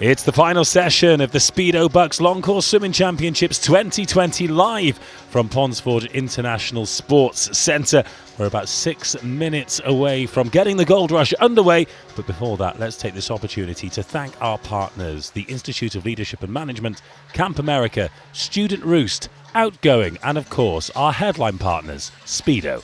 It's the final session of the Speedo BUCS Long Course Swimming Championships 2020 live from Ponsford International Sports Centre. We're about 6 minutes away from getting the Gold Rush underway. But before that, let's take this opportunity to thank our partners, the Institute of Leadership and Management, Camp America, Student Roost, Outgoing, and of course, our headline partners, Speedo.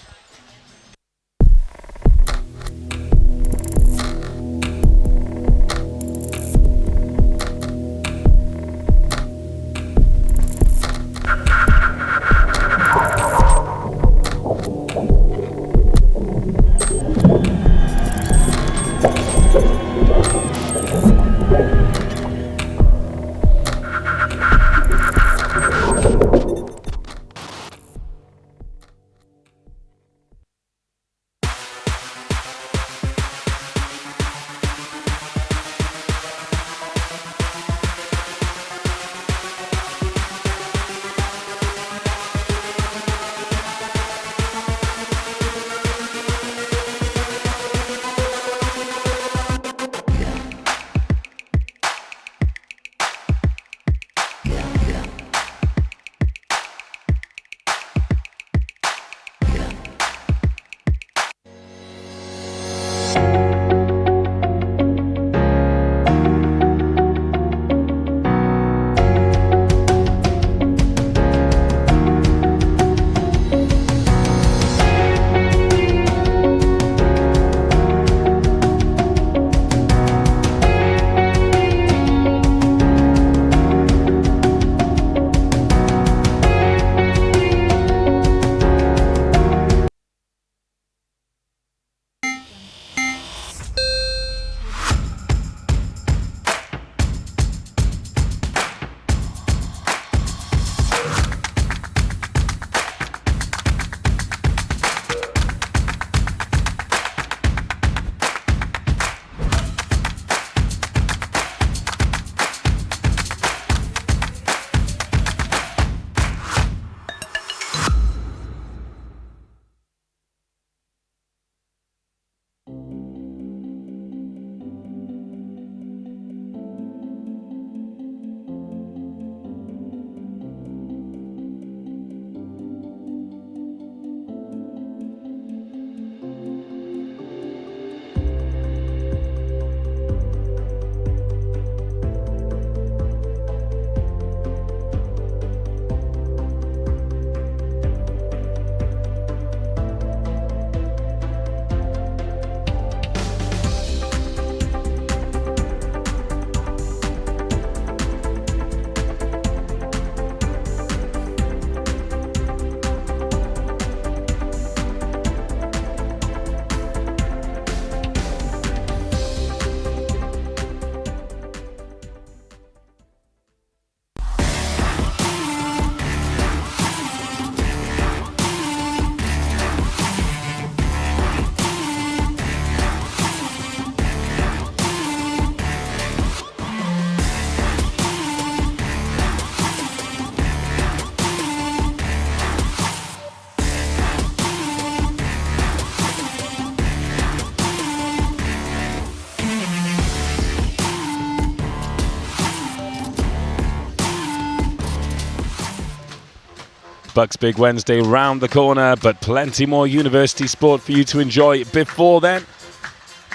BUCS Big Wednesday round the corner, but plenty more university sport for you to enjoy before then.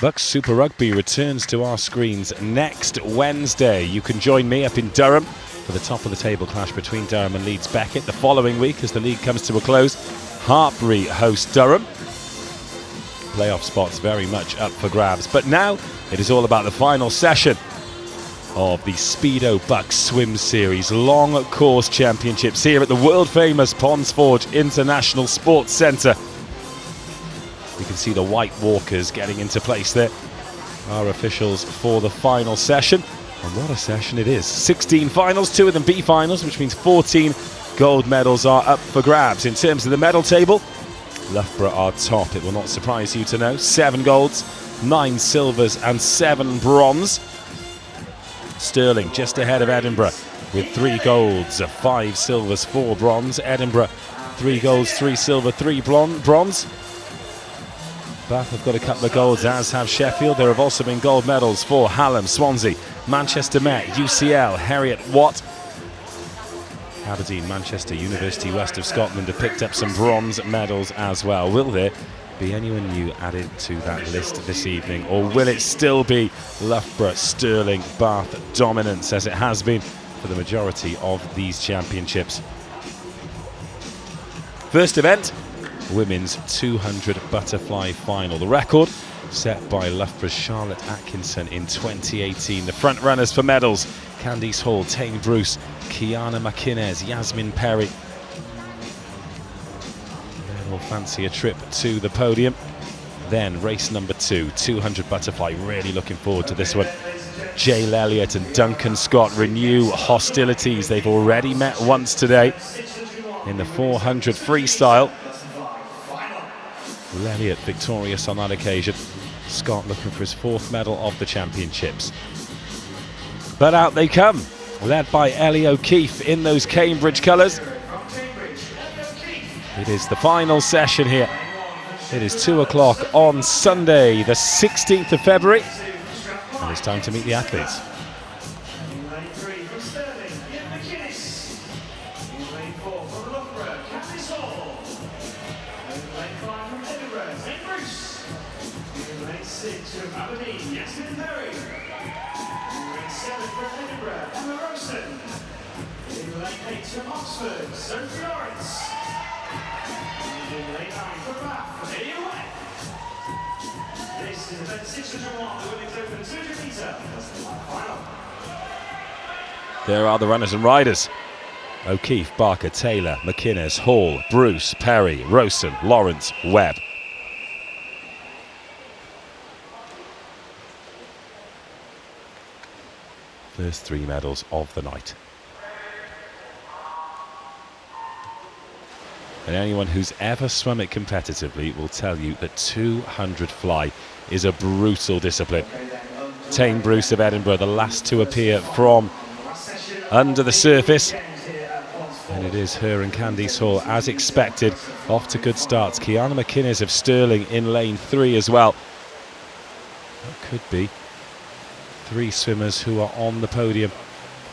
BUCS Super Rugby returns to our screens next Wednesday. You can join me up in Durham for the top of the table clash between Durham and Leeds Beckett. The following week, as the league comes to a close, Hartpury host Durham. Playoff spots very much up for grabs. But now it is all about the final session of the Speedo BUCS Swim Series Long Course Championships here at the world-famous Ponsford International Sports Centre. You can see the white walkers getting into place there. Our officials for the final session. And what a session it is. 16 finals, 2 of them B finals, which means 14 gold medals are up for grabs. In terms of the medal table, Loughborough are top. It will not surprise you to know. 7 golds, 9 silvers and 7 bronze. Stirling just ahead of Edinburgh with 3 golds, 5 silvers, 4 bronze. Edinburgh 3 golds, 3 silver, 3 bronze. Bath have got a couple of golds, as have Sheffield. There have also been gold medals for Hallam, Swansea, Manchester Met, UCL, Heriot, Watt. Aberdeen, Manchester, University West of Scotland have picked up some bronze medals as well. Will there be anyone new added to that list this evening, or will it still be Loughborough, Stirling, Bath dominance as it has been for the majority of these championships? First event, women's 200 butterfly final. The record set by Loughborough's Charlotte Atkinson in 2018. The front runners for medals: Candice Hall, Tane Bruce, Kiana McInnes, Yasmin Perry. They'll fancy a trip to the podium. Then race number 2, 200 butterfly. Really looking forward to this one. Jale Elliott and Duncan Scott renew hostilities. They've already met once today in the 400 freestyle. Elliott victorious on that occasion. Scott looking for his 4th medal of the championships. But out they come, led by Ellie O'Keefe in those Cambridge colours. It is the final session here. It is 2 o'clock on Sunday, the 16th of February, and it's time to meet the athletes. There are the runners and riders: O'Keefe, Barker, Taylor, McInnes, Hall, Bruce, Perry, Rosen, Lawrence, Webb. First 3 medals of the night. And anyone who's ever swum it competitively will tell you that 200 fly is a brutal discipline. Tane Bruce of Edinburgh, the last to appear from under the surface. And it is her and Candice Hall, as expected, off to good starts. Kiana McInnes of Stirling in lane 3 as well. That could be 3 swimmers who are on the podium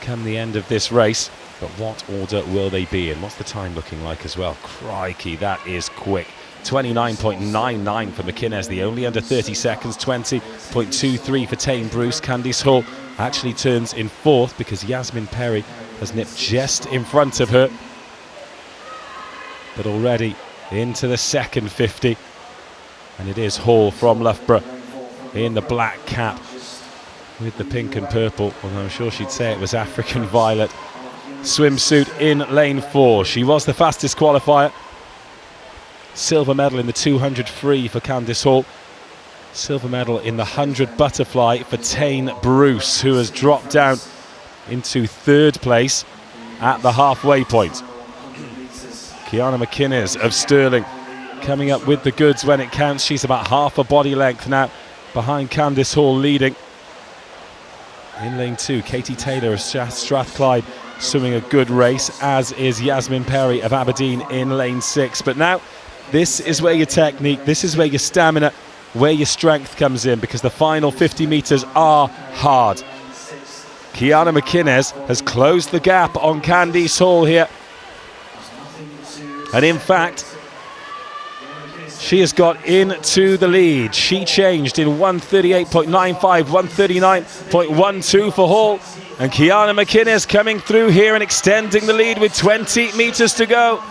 come the end of this race. But what order will they be in? What's the time looking like as well? Crikey, that is quick. 29.99 for McInnes, the only under 30 seconds. 20.23 for Tane Bruce. Candice Hall actually turns in 4th because Yasmin Perry has nipped just in front of her. But already into the second 50. And it is Hall from Loughborough in the black cap with the pink and purple, although I'm sure she'd say it was African violet, swimsuit in lane 4. She was the fastest qualifier. Silver medal in the 200 free for Candice Hall. Silver medal in the 100 butterfly for Tane Bruce, who has dropped down into 3rd place at the halfway point. Kiana McInnes of Stirling coming up with the goods when it counts. She's about half a body length now behind Candice Hall leading. In lane 2, Katie Taylor of Strathclyde swimming a good race, as is Yasmin Perry of Aberdeen in lane 6. But now, this is where your technique, this is where your stamina, where your strength comes in, because the final 50 metres are hard. Kiana McInnes has closed the gap on Candice Hall here. And in fact, she has got into the lead. She changed in 138.95, 139.12 for Hall. And Kiana McInnes coming through here and extending the lead with 20 metres to go.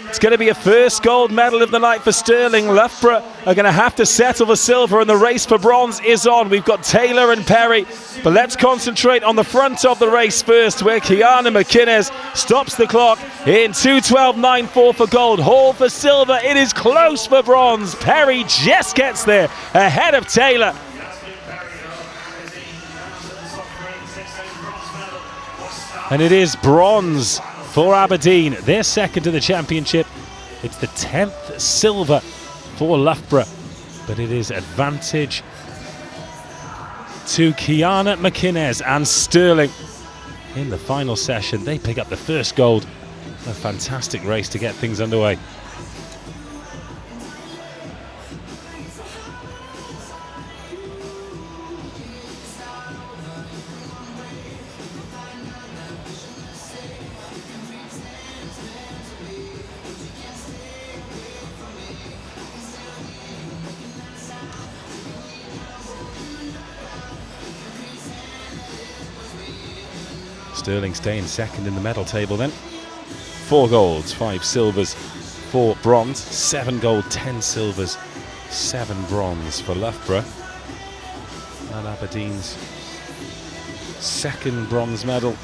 It's going to be a first gold medal of the night for Stirling. Loughborough are going to have to settle for silver, and the race for bronze is on. We've got Taylor and Perry, but let's concentrate on the front of the race first, where Kiana McInnes stops the clock in 2:12.94 for gold. Hall for silver. It is close for bronze. Perry just gets there ahead of Taylor. And it is bronze for Aberdeen. They're second to the championship. It's the 10th silver for Loughborough, but it is advantage to Kiana McInnes and Stirling in the final session. They pick up the first gold. A fantastic race to get things underway. Sterling staying second in the medal table then. 4 golds, 5 silvers, 4 bronze, 7 gold, 10 silvers, 7 bronze for Loughborough. And Aberdeen's second bronze medal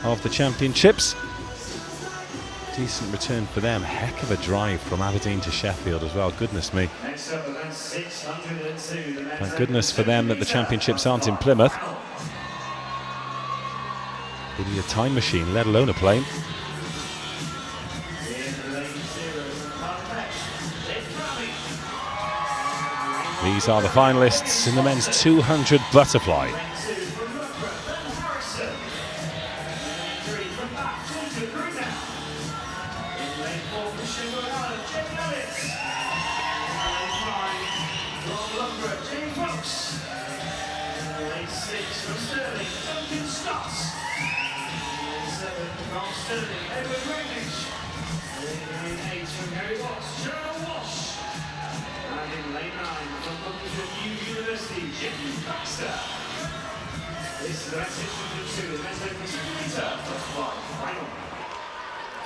of the championships. Decent return for them. Heck of a drive from Aberdeen to Sheffield as well. Goodness me. Thank goodness for them that the championships aren't in Plymouth. They need a time machine, let alone a plane. These are the finalists in the men's 200 butterfly.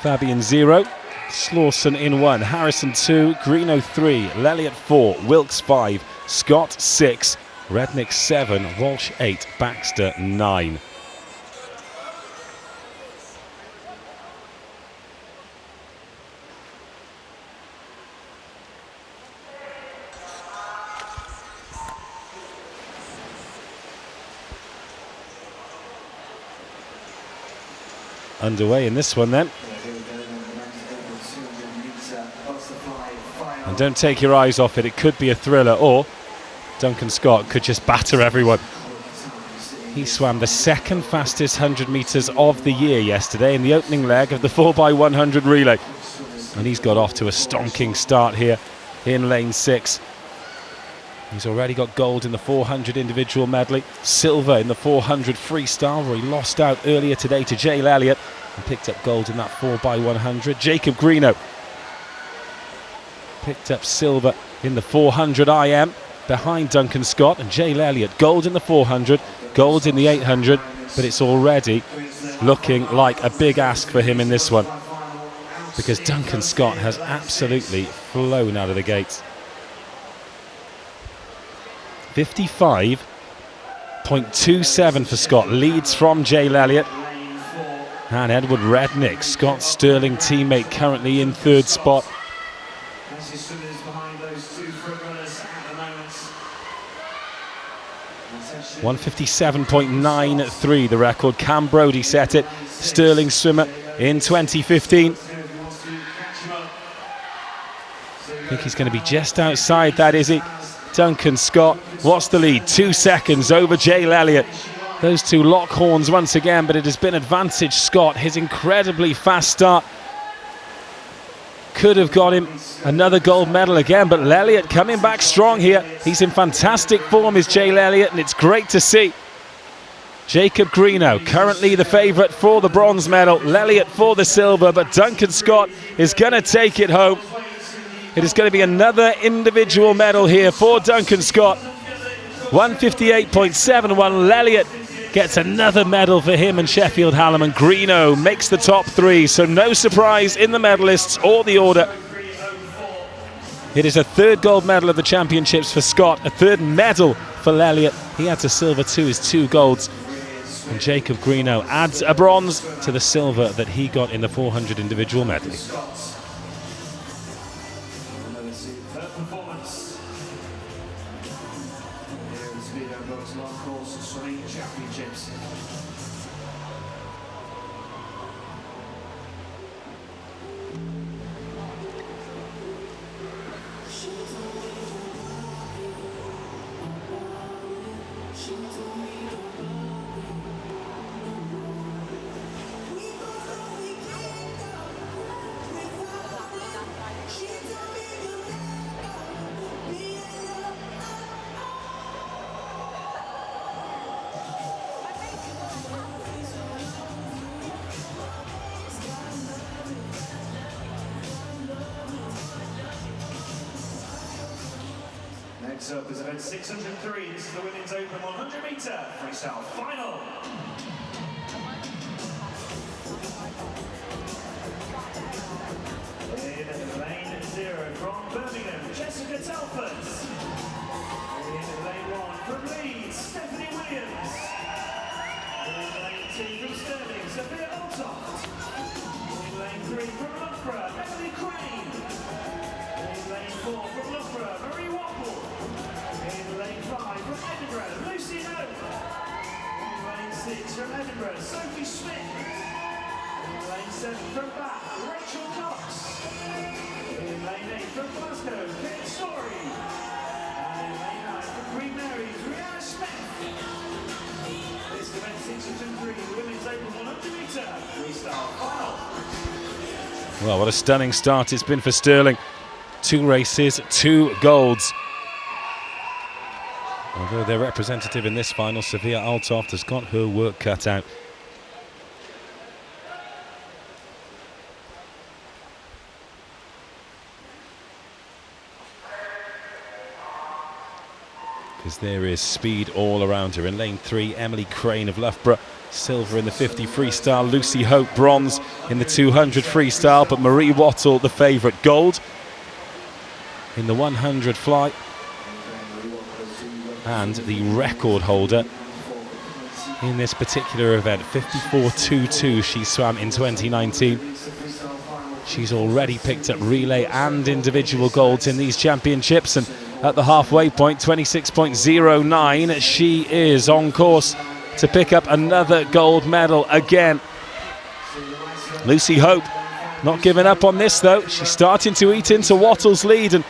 Fabian 0, Slawson in 1, Harrison 2, Greeno 3, Lelliot 4, Wilkes 5, Scott 6, Rednick 7, Walsh 8, Baxter 9. Underway in this one then. And don't take your eyes off it, it could be a thriller, or Duncan Scott could just batter everyone. He swam the second fastest 100 metres of the year yesterday in the opening leg of the 4x100 relay. And he's got off to a stonking start here in lane 6. He's already got gold in the 400 individual medley, silver in the 400 freestyle, where he lost out earlier today to Jay Elliott and picked up gold in that 4x100. Jacob Greeno picked up silver in the 400 IM behind Duncan Scott, and Jay Elliott gold in the 400, gold in the 800, but it's already looking like a big ask for him in this one, because Duncan Scott has absolutely flown out of the gates. 55.27 for Scott, leads from Jay Elliott. And Edward Rednick, Scott's Sterling teammate, currently in 3rd spot. 157.93 the record. Cam Brodie set it. Sterling swimmer in 2015. I think he's going to be just outside that, is he? Duncan Scott, what's the lead? 2 seconds over Jay Elliott. Those two lock horns once again, but it has been advantage Scott. His incredibly fast start could have got him another gold medal again, but Elliott coming back strong here. He's in fantastic form, is Jay Elliott, and it's great to see. Jacob Greeno, currently the favourite for the bronze medal. Elliott for the silver, but Duncan Scott is going to take it home. It is going to be another individual medal here for Duncan Scott. 158.71. Elliott gets another medal for him and Sheffield Hallam, and Greeno makes the top 3, so no surprise in the medalists or the order. It is a 3rd gold medal of the championships for Scott, a 3rd medal for Elliott. He adds a silver to his 2 golds, and Jacob Greeno adds a bronze to the silver that he got in the 400 individual medley. Next up is event 603. This is the women's open 100 metre freestyle final. Well, what a stunning start it's been for Sterling. 2 races, 2 golds. Although their representative in this final, Sophia Althoff, has got her work cut out. Because there is speed all around her. In lane 3, Emily Crane of Loughborough, silver in the 50 freestyle. Lucy Hope, bronze in the 200 freestyle, but Marie Wattle, the favourite, gold in the 100 fly. And the record holder in this particular event, 54.22 she swam in 2019. She's already picked up relay and individual golds in these championships, and at the halfway point, 26.09, she is on course to pick up another gold medal again. Lucy Hope not giving up on this though. She's starting to eat into Wattle's lead, and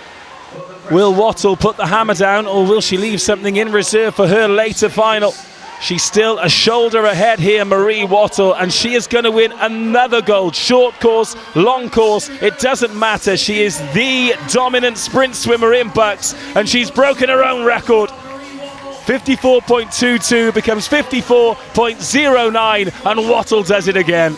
will Wattle put the hammer down, or will she leave something in reserve for her later final? She's still a shoulder ahead here, Marie Wattle, and she is going to win another gold. Short course, long course, it doesn't matter. She is the dominant sprint swimmer in BUCS, and she's broken her own record. 54.22 becomes 54.09, and Wattle does it again.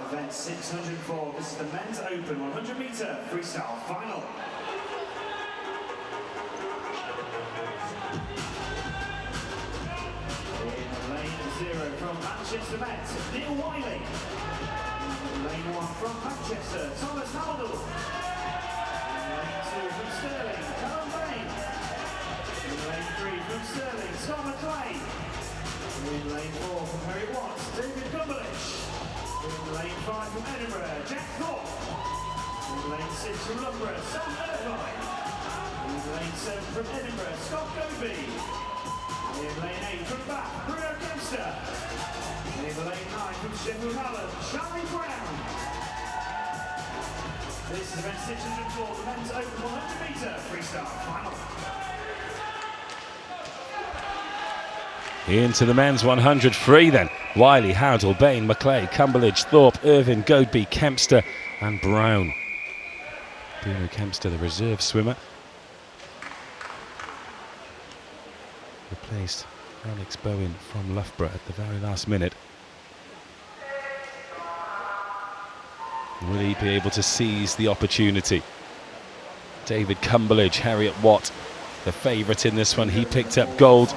Event 604, this is the men's open 100 metre freestyle final. In lane 0 from Manchester Met, Neil Wiley. Lane 1 from Manchester, Thomas Haldell. Lane 2 from Sterling, Callum Bain. In lane 3 from Sterling, Scott McLean. In lane 4 from Harry Watts, David Cumberledge. In lane 5 from Edinburgh, Jack Thorpe. In lane 6 from Loughborough, Sam Irvine. In lane 7 from Edinburgh, Scott Goby. In lane 8 from Bath, Bruno Kempster. In lane 9 from Sheffield, Charlie Brown. This is event 604, the men's open 100 metre freestyle final. Into the men's 100 free then. Wiley, Howdell, Bain, McClay, Cumberledge, Thorpe, Irvine, Godby, Kempster and Brown. Bruno Kempster, the reserve swimmer, replaced Alex Bowen from Loughborough at the very last minute. Will he be able to seize the opportunity? David Cumberledge, Harriet Watt, the favourite in this one. He picked up gold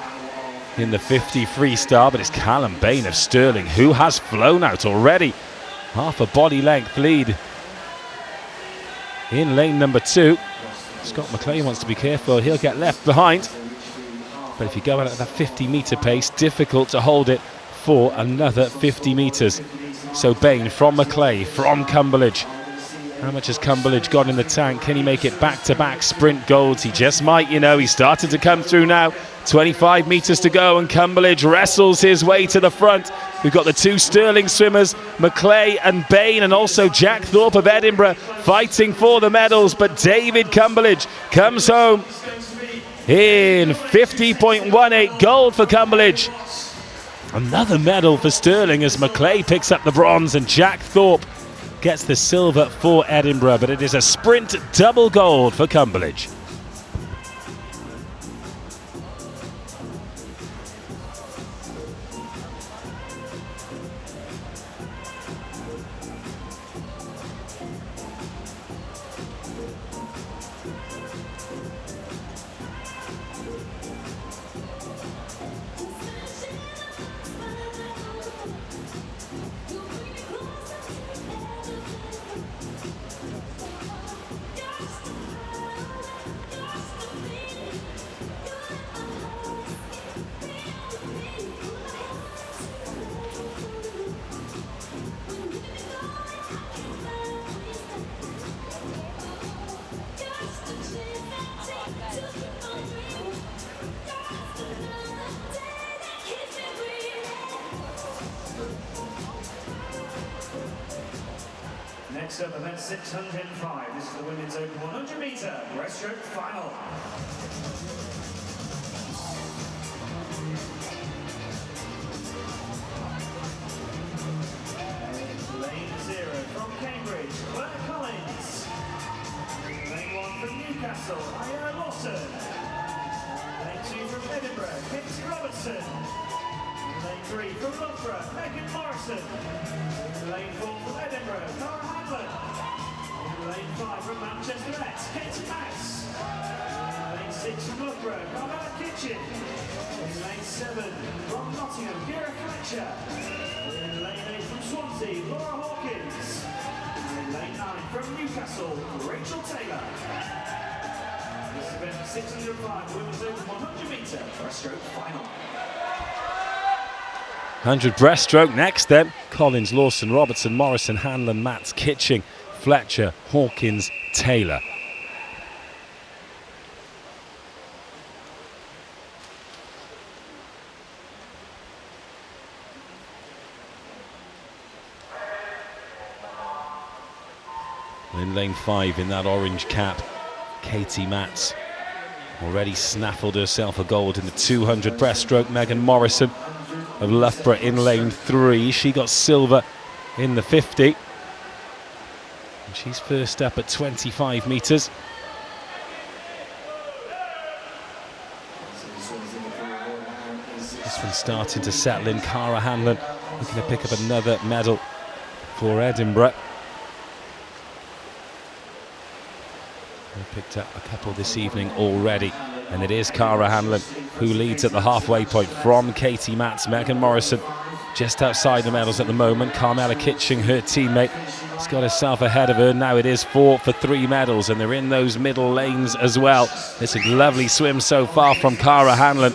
in the 50 freestyle, but it's Callum Bain of Sterling who has flown out already. Half a body length lead in lane number 2. Scott McLean wants to be careful, he'll get left behind. But if you go out at that 50 metre pace, difficult to hold it for another 50 metres. So Bain from Maclay, from Cumberledge. How much has Cumberledge got in the tank? Can he make it back-to-back sprint golds? He just might, you know. He's started to come through now. 25 metres to go, and Cumberledge wrestles his way to the front. We've got the two Stirling swimmers, Maclay and Bain, and also Jack Thorpe of Edinburgh fighting for the medals. But David Cumberledge comes home in 50.18, gold for Cumberledge. Another medal for Stirling as Maclay picks up the bronze and Jack Thorpe gets the silver for Edinburgh, but it is a sprint double gold for Cumberledge. Next up, event 605. This is the women's open 100 metre breaststroke final. Lane 0 from Cambridge, Claire Collins. Lane 1 from Newcastle, Ira Lawson. Lane 2 from Edinburgh, Katie Robertson. Lane 3 from Loughborough, Megan Morrison. Lane 4 from Edinburgh, Cara Hanlon. Lane 5 from Manchester X, Katie Max. Lane 6 from Loughborough, Carmela Kitchen. In Lane 7 from Nottingham, Kira Fletcher. In Lane 8 from Swansea, Laura Hawkins. In Lane 9 from Newcastle, Rachel Taylor. This is event 605, Women's Open 100 metre breaststroke final. 100 breaststroke next then. Collins, Lawson, Robertson, Morrison, Hanlon, Matts, Kitching, Fletcher, Hawkins, Taylor. In lane 5 in that orange cap, Katie Matts already snaffled herself a gold in the 200 breaststroke. Megan Morrison of Loughborough in lane 3. She got silver in the 50. And she's first up at 25 metres. This one's starting to settle in. Cara Hanlon looking to pick up another medal for Edinburgh. They picked up a couple this evening already, and it is Cara Hanlon who leads at the halfway point from Katie Matts. Megan Morrison just outside the medals at the moment. Carmela Kitching, her teammate, has got herself ahead of her. Now it is 4 for 3 medals, and they're in those middle lanes as well. It's a lovely swim so far from Cara Hanlon.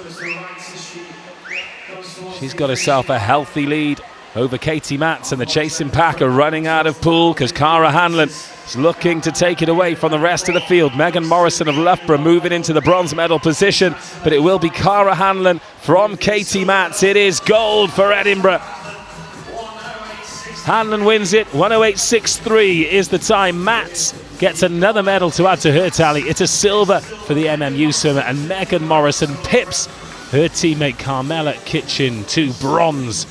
She's got herself a healthy lead over Katie Matts, and the chasing pack are running out of pool because Cara Hanlon is looking to take it away from the rest of the field. Megan Morrison of Loughborough moving into the bronze medal position, but it will be Cara Hanlon from Katie Matts. It is gold for Edinburgh. Hanlon wins it. 108.63 is the time. Matts gets another medal to add to her tally. It's a silver for the MMU swimmer, and Megan Morrison pips her teammate Carmela Kitchen to bronze.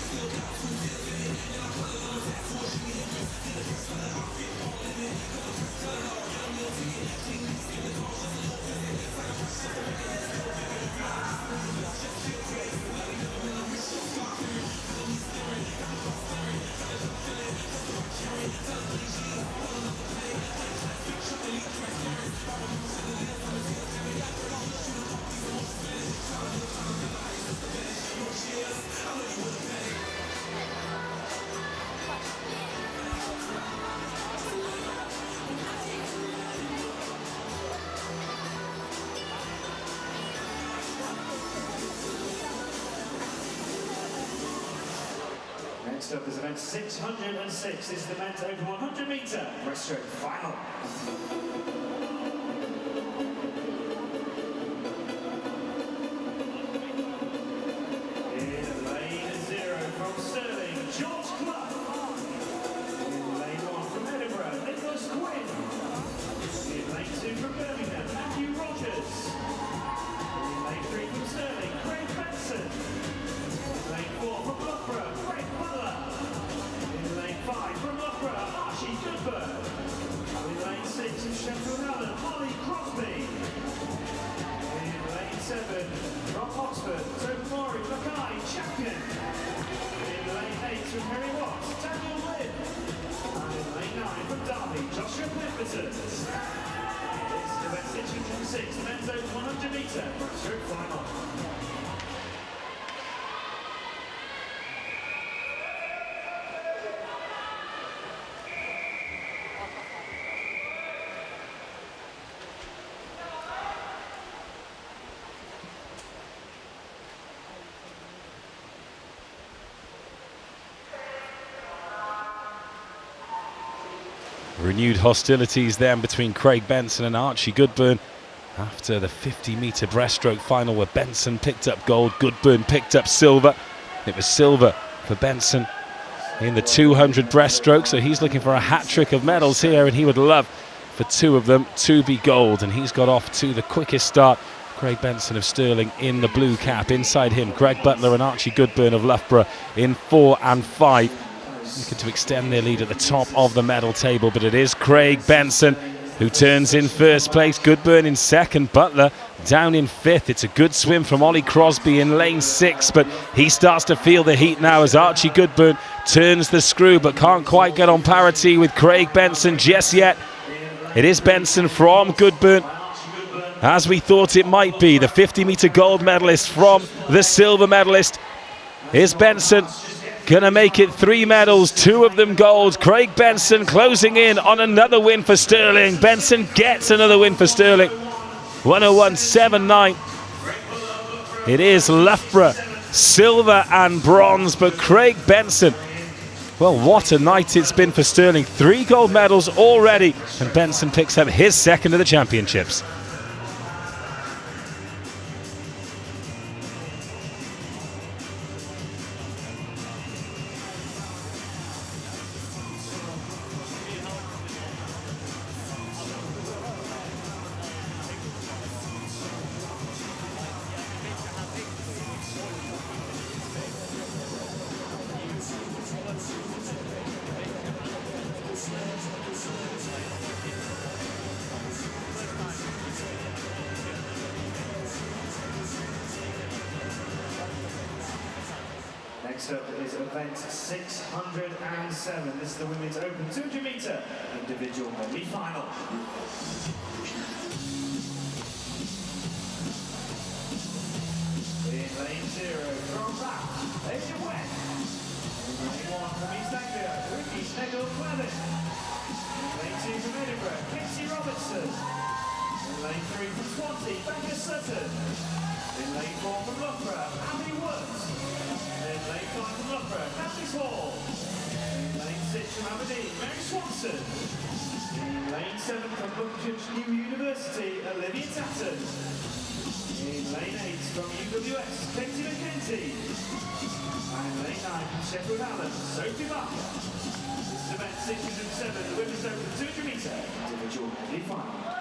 Next up is event 606. This is the men's open 100 meter breaststroke final. In lane 0 from Sterling, George Clough. In lane 1 from Edinburgh, Nicholas Quinn. In lane 2 from Birmingham, Matthew Rogers. In lane 3 from Sterling, Craig Benson. In lane 4 from Loughborough, Greg Butler. In lane 5 from Loughborough, Archie Goodburn. In lane 6 from Sheffield, Holly Crosby. In lane 7 from Oxford, Tobermory, Mackay, Chapman. In lane 8 from Harry Watts, Daniel Lynn. And in lane 9 from Derby, Joshua Pemberton. This is event 606, men's open 100 metre breaststroke final. Renewed hostilities then between Craig Benson and Archie Goodburn after the 50-metre breaststroke final, where Benson picked up gold, Goodburn picked up silver. It was silver for Benson in the 200 breaststroke, so he's looking for a hat-trick of medals here, and he would love for two of them to be gold, and he's got off to the quickest start. Craig Benson of Stirling in the blue cap. Inside him, Greg Butler and Archie Goodburn of Loughborough in 4 and 5. Looking to extend their lead at the top of the medal table, but it is Craig Benson who turns in first place, Goodburn in second, Butler down in 5th. It's a good swim from Ollie Crosby in lane 6, but he starts to feel the heat now as Archie Goodburn turns the screw, but can't quite get on parity with Craig Benson just yet. It is Benson from Goodburn, as we thought it might be. The 50-metre gold medalist from the silver medalist is Benson. Gonna make it 3 medals, 2 of them gold. Craig Benson closing in on another win for Stirling. Benson gets another win for Stirling. 101.79. It is Loughborough, silver and bronze, but Craig Benson, well, what a night it's been for Stirling. 3 gold medals already, and Benson picks up his second of the championships. Next up is event 607. This is the women's open 200 metre individual medley final. In lane 0 from Bath, Asia West. In lane 1 from East Anglia, Ricky Sneggle-Clevin. In lane 2 from Edinburgh, Casey Robertson. In lane 3 from Swansea, Becca Sutton. In lane 4 from Loughborough, Abby Woods. In lane 5 from Loughborough, Natalie Hall. In lane 6 from Aberdeen, Mary Swanson. In lane 7 from Bucks University, Olivia Tatton. In lane 8 from UWS, Katie McKenzie. And in lane 9 from Sheffield, Sophie Barker. This is event 607, the women's open 200 metre individual medley final.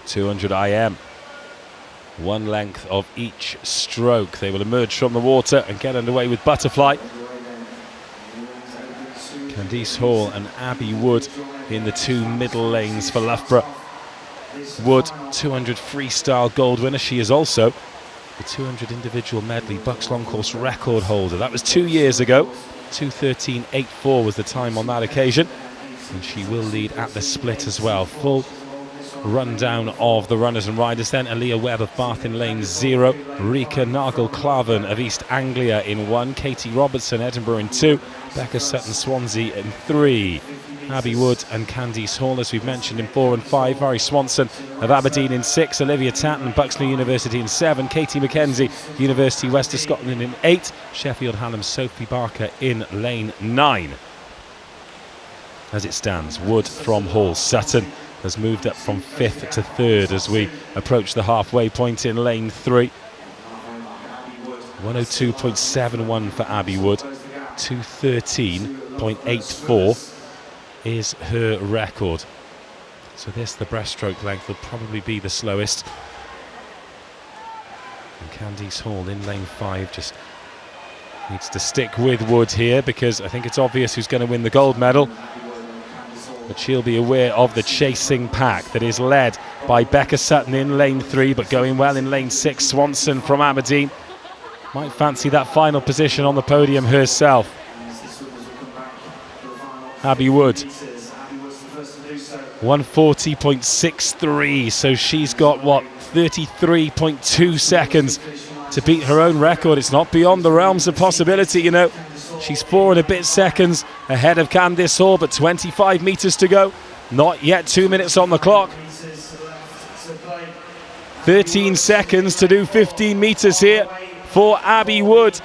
.200 IM, 1 length of each stroke. They will emerge from the water and get underway with Butterfly. Candice Hall and Abby Wood in the 2 middle lanes for Loughborough. Wood, 200 freestyle gold winner. She is also the 200 individual medley BUCS long course record holder. That was 2 years ago. 2:13.84 was the time on that occasion. And she will lead at the split as well. Full rundown of the runners and riders then. Aaliyah Webb of Bath in lane 0. Rika Nagel-Clavan of East Anglia in 1. Katie Robertson, Edinburgh in 2. Becca Sutton, Swansea in 3. Abby Wood and Candice Hall, as we've mentioned, in 4 and 5. Mary Swanson of Aberdeen in 6. Olivia Tatton, Buxley University in 7. Katie McKenzie, University West of Scotland in 8. Sheffield Hallam's Sophie Barker in lane 9. As it stands, Wood from Hall. Sutton has moved up from 5th to 3rd as we approach the halfway point in lane 3. 102.71 for Abby Wood. 213.84 is her record. So this, the breaststroke length, will probably be the slowest. And Candice Hall in lane 5 just needs to stick with Wood here, because I think it's obvious who's going to win the gold medal. But she'll be aware of the chasing pack that is led by Becca Sutton in lane 3, but going well in lane 6. Swanson from Aberdeen might fancy that final position on the podium herself. Abby Wood, 140.63, so she's got, what, 33.2 seconds to beat her own record. It's not beyond the realms of possibility, you know. She's 4 and a bit seconds ahead of Candice Hall, but 25 metres to go. Not yet 2 minutes on the clock. 13 seconds to do 15 metres here for Abby Wood.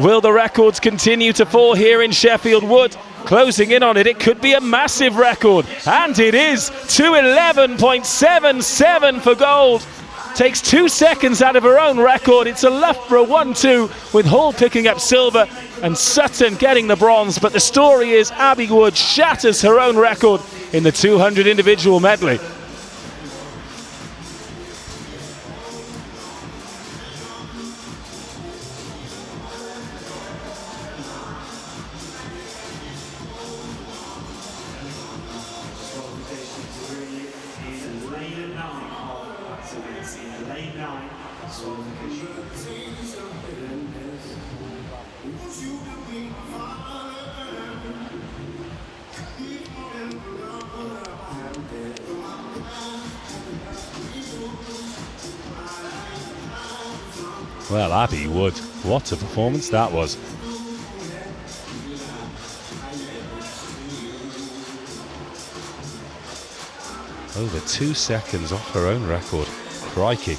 Will the records continue to fall here in Sheffield? Wood closing in on it. It could be a massive record, and it is. 211.77 for gold. Takes 2 seconds out of her own record. It's a Loughborough 1-2, with Hall picking up silver and Sutton getting the bronze. But the story is Abby Wood shatters her own record in the 200 individual medley. Well, Abby Wood, what a performance that was. Over 2 seconds off her own record. Crikey.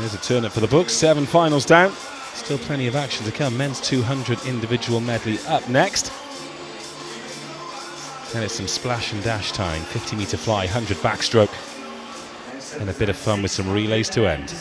There's a turn up for the books. 7 finals down. Still plenty of action to come. Men's 200 individual medley up next. Then it's some splash and dash time. 50 metre fly, 100 backstroke. And a bit of fun with some relays to end.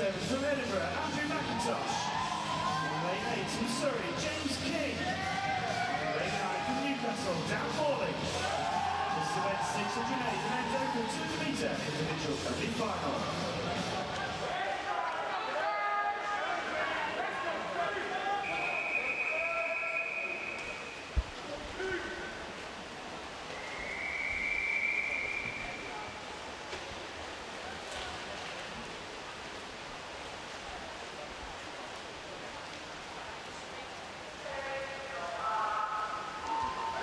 From Edinburgh, Andrew McIntosh. In lane 8 from Surrey, James King. In lane 9 from Newcastle, Dan Morley. This is event 608, the men's open 200 metre individual medley final.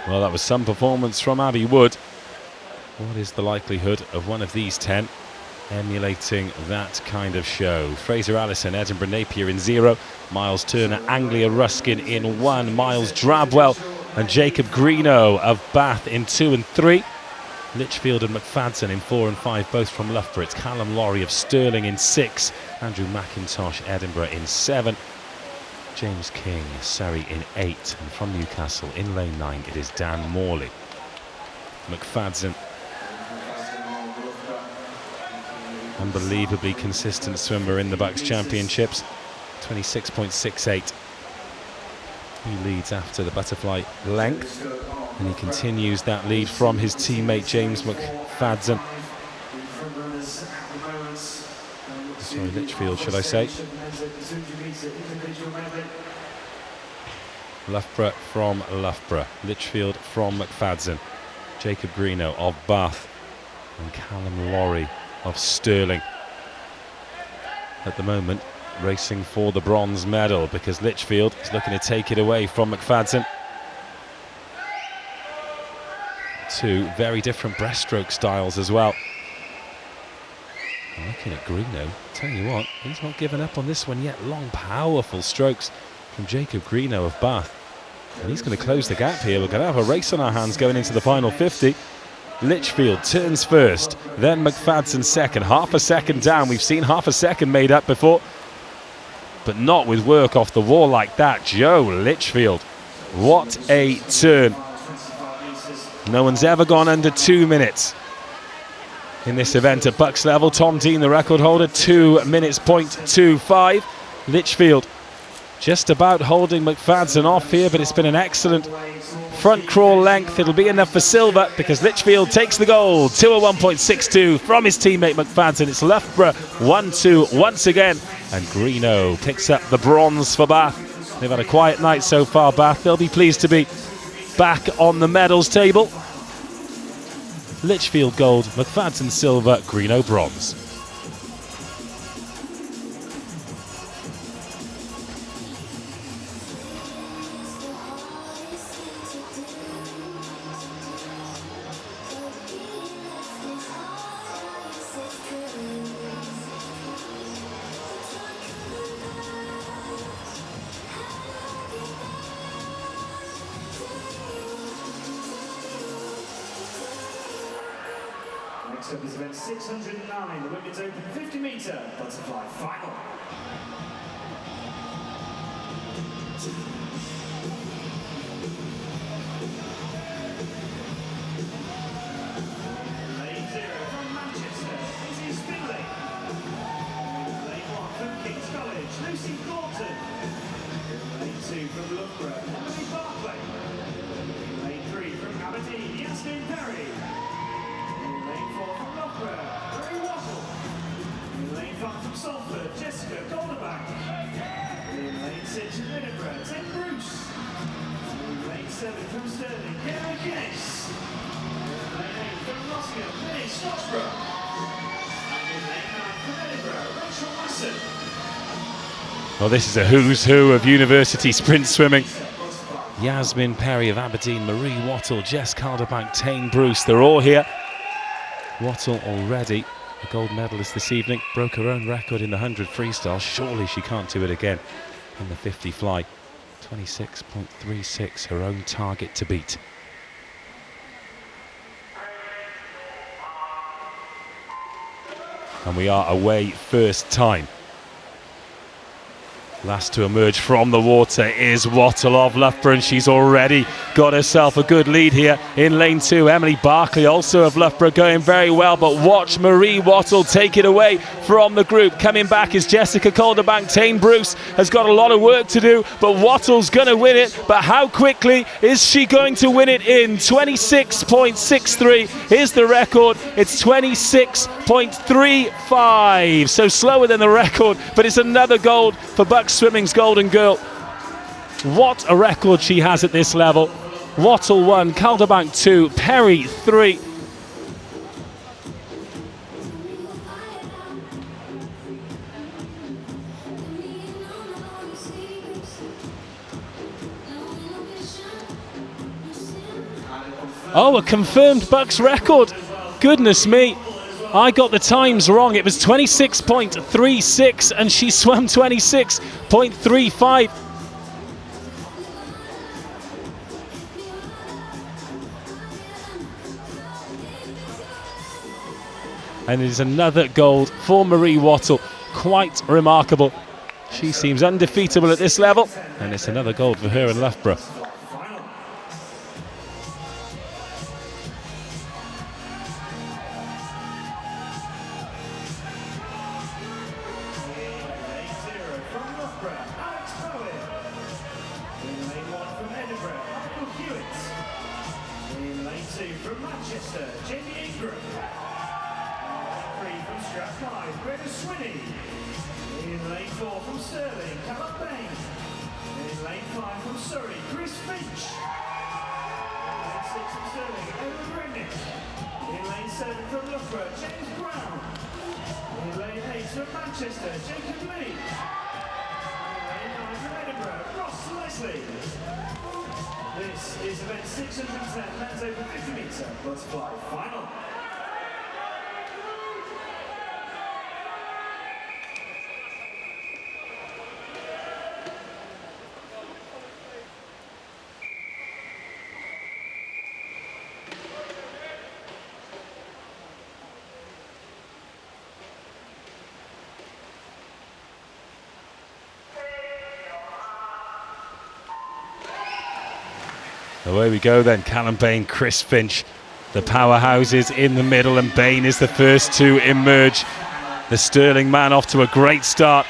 Well, that was some performance from Abby Wood. What is the likelihood of one of these 10 emulating that kind of show? Fraser Allison, Edinburgh Napier in 0. Miles Turner, Anglia Ruskin in 1. Miles Drabwell and Jacob Greeno of Bath in 2 and 3. Litchfield and McFadden in 4 and 5, both from Loughborough. It's Callum Laurie of Stirling in 6. Andrew McIntosh, Edinburgh in 7. James King, Surrey in 8, and from Newcastle in lane 9 it is Dan Morley. McFadden, unbelievably consistent swimmer in the BUCS Championships, 26.68 He leads after the butterfly length, and he continues that lead from his teammate James McFadden. Sorry, Lichfield, should I say. Loughborough from Loughborough, Lichfield from McFadden, Jacob Greeno of Bath, and Callum Lawrie of Stirling. At the moment, racing for the bronze medal, because Lichfield is looking to take it away from McFadden. Two very different breaststroke styles as well. I'm looking at Greeno, tell you what, he's not given up on this one yet. Long, powerful strokes from Jacob Greeno of Bath. And he's going to close the gap here. We're going to have a race on our hands going into the final 50. Lichfield turns first, then McFadden second. Half a second down. We've seen half a second made up before, but not with work off the wall like that. Joe Lichfield, what a turn. No one's ever gone under 2 minutes in this event at BUCS level. Tom Dean, the record holder, 2 minutes .25. Lichfield just about holding McFadden off here, but it's been an excellent front crawl length. It'll be enough for silver because Lichfield takes the gold. 2:01.62 from his teammate McFadden. It's Loughborough 1-2 once again, and Greeno picks up the bronze for Bath. They've had a quiet night so far, Bath. They'll be pleased to be back on the medals table. Lichfield gold, McFadden silver, Greeno bronze. Next up is event 609, the women's open 50-metre butterfly final. Lane 0 from Manchester, this is Medley. Lane 1 from King's College, Lucy Gorton. Lane 2 from Loughborough, Emily Barclay. Lane 3 from Aberdeen, Yasmin Perry. Lane 4 from Loughborough, Marie Wattle. Lane 5 from Salford, Jessica Goldenbach. Lane 6 from Edinburgh, Ted Bruce. Lane 7 from Stirling, Kara Guinness. Lane 8 from Nottingham, Penny Scottsborough. And Lane 9 from Edinburgh, Rachel Masson. Well, this is a who's who of university sprint swimming. Yasmin Perry of Aberdeen, Marie Wattle, Jess Calderbank, Tane Bruce, they're all here. Wattle already a gold medalist this evening, broke her own record in the 100 freestyle. Surely she can't do it again in the 50 fly. 26.36, her own target to beat. And we are away first time. Last to emerge from the water is Wattle of Loughborough, and she's already got herself a good lead here in lane 2. Emily Barclay, also of Loughborough, going very well, but watch Marie Wattle take it away from the group. Coming back is Jessica Calderbank. Tane Bruce has got a lot of work to do, but Wattle's going to win it. But how quickly is she going to win it in? 26.63 is the record. It's 26.35, so slower than the record, but it's another gold for BUCS Swimming's golden girl. What a record she has at this level. Wattle 1, Calderbank 2, Perry 3. Oh, a confirmed BUCS record. Goodness me. I got the times wrong. It was 26.36 and she swam 26.35. And it is another gold for Marie Wattle. Quite remarkable. She seems undefeatable at this level, and it's another gold for her in Loughborough. from Manchester, Jamie Ingram. Lane 3 from Strathclyde, Greta Swinney. In lane 4 from Stirling, Callum Bain. In lane 5 from Surrey, Chris Finch. Lane 6 from Stirling, Edward Rennick. In lane 7 from Loughborough, James Brown. In lane 8 from Manchester, Jacob Lee. In lane 9 from Edinburgh, Ross Leslie. This is event 610 men's over 50 metre butterfly final. Away we go then, Callum Bain, Chris Finch, the powerhouses in the middle, and Bain is the first to emerge. The Stirling man off to a great start.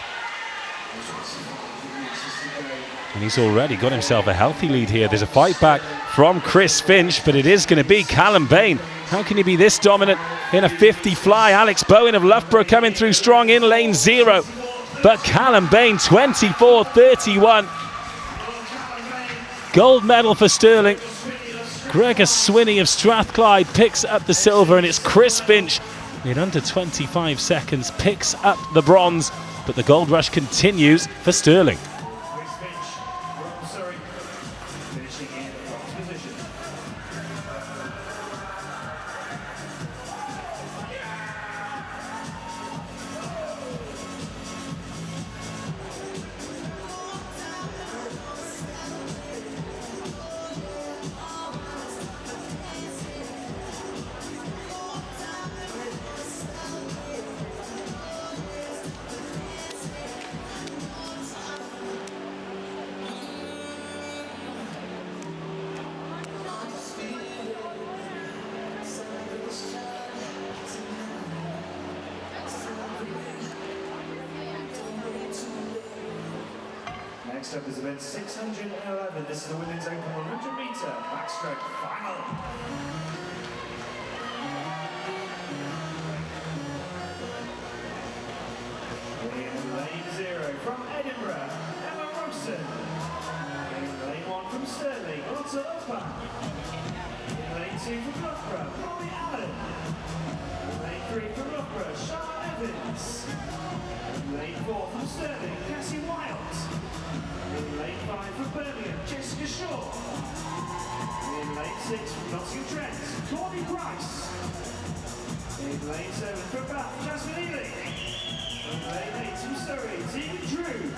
And he's already got himself a healthy lead here. There's a fight back from Chris Finch, but it is going to be Callum Bain. How can he be this dominant in a 50 fly? Alex Bowen of Loughborough coming through strong in lane 0. But Callum Bain, 24.31. Gold medal for Stirling. Gregor Swinney of Strathclyde picks up the silver, and it's Chris Finch in under 25 seconds picks up the bronze, but the gold rush continues for Stirling. Chris Finch from Surrey, finishing in the bronze position. Next up is event 611. This is the women's open 100 metre backstroke final. In lane 0 from Edinburgh, Emma Rosen. In lane 1 from Stirling, Lotta Opa. In lane 2 from Loughborough, Molly Allen. In lane 3 from Loughborough, Charlotte Evans. In lane 4 from Stirling, Cassie Wild. In lane 5 from Birmingham, Jessica Shaw. In lane 6 from Nottingham Trent, Claudie Price. In lane 7 from Bath, Jasmine Ely. In lane 8 from Surrey, Tegan Drew. In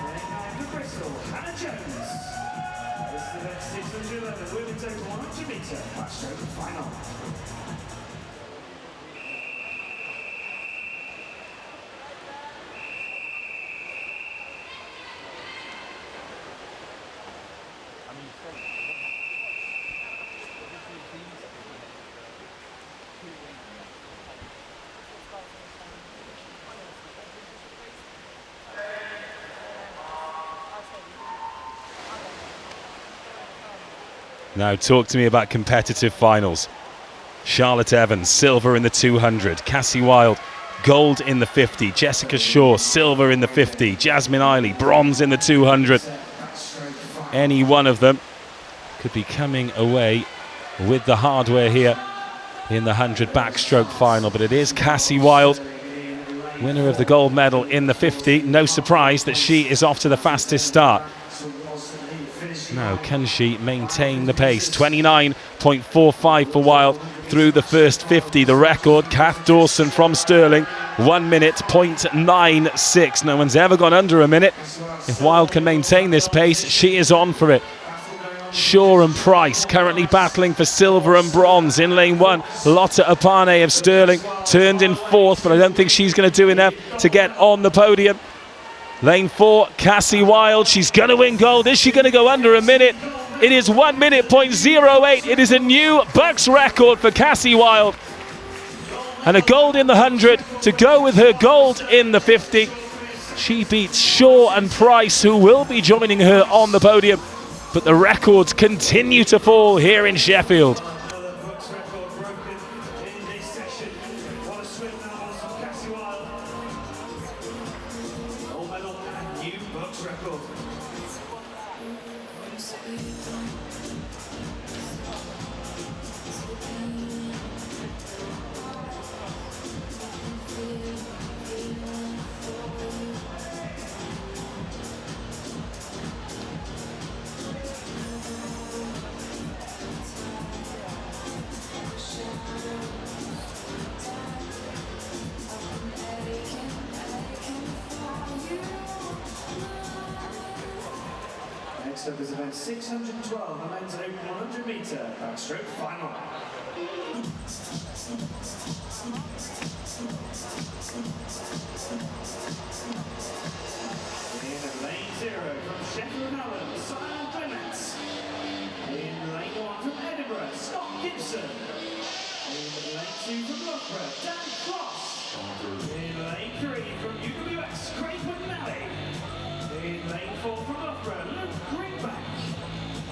lane 9 from Bristol, Hannah Jones. This is event 611, women's over 100 metre backstroke final. Now talk to me about competitive finals. Charlotte Evans, silver in the 200. Cassie Wild, gold in the 50. Jessica Shaw, silver in the 50. Jasmine Ely, bronze in the 200. Any one of them could be coming away with the hardware here in the 100 backstroke final. But it is Cassie Wild, winner of the gold medal in the 50. No surprise that she is off to the fastest start. Now, can she maintain the pace? 29.45 for Wild through the first 50. The record, Kath Dawson from Stirling, 1 minute, 0.96. No one's ever gone under a minute. If Wild can maintain this pace, she is on for it. Shaw and Price currently battling for silver and bronze in lane 1. Lotta Opane of Stirling turned in 4th, but I don't think she's going to do enough to get on the podium. Lane 4, Cassie Wild, she's going to win gold. Is she going to go under a minute? It is 1 minute, 0.08. It is a new BUCS record for Cassie Wild. And a gold in the 100 to go with her gold in the 50. She beats Shaw and Price, who will be joining her on the podium. But the records continue to fall here in Sheffield. Next up is event 612, the men's open 100 metre backstroke final. In lane 0 from Sheffield, Simon Clements. In lane 1 from Edinburgh, Scott Gibson. In lane 2 from Loughborough, Dan Cross. In lane 3 from BUCS, Craig McNally. In lane 4 from Loughborough, Luke Greenback.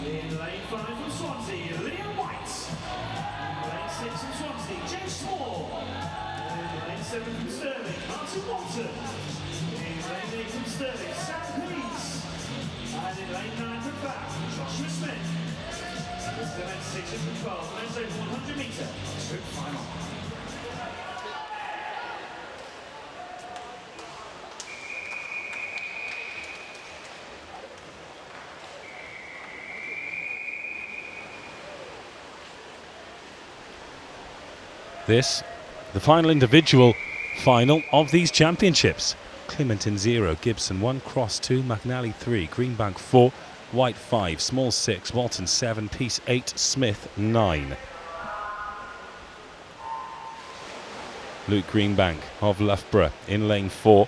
In lane 5 from Swansea, Liam White. In lane 6 from Swansea, James Small. In lane 7 from Stirling, Martin Walton. In lane 8 from Stirling, Sam Pease. And in lane 9 from Bath, Joshua Smith. This is event 612, men's open 100 metre backstroke final. This, the final individual final of these championships. Clement in 0, Gibson 1, Cross 2, McNally 3, Greenbank 4, White 5, Small 6, Walton 7, Peace 8, Smith 9. Luke Greenbank of Loughborough in lane 4,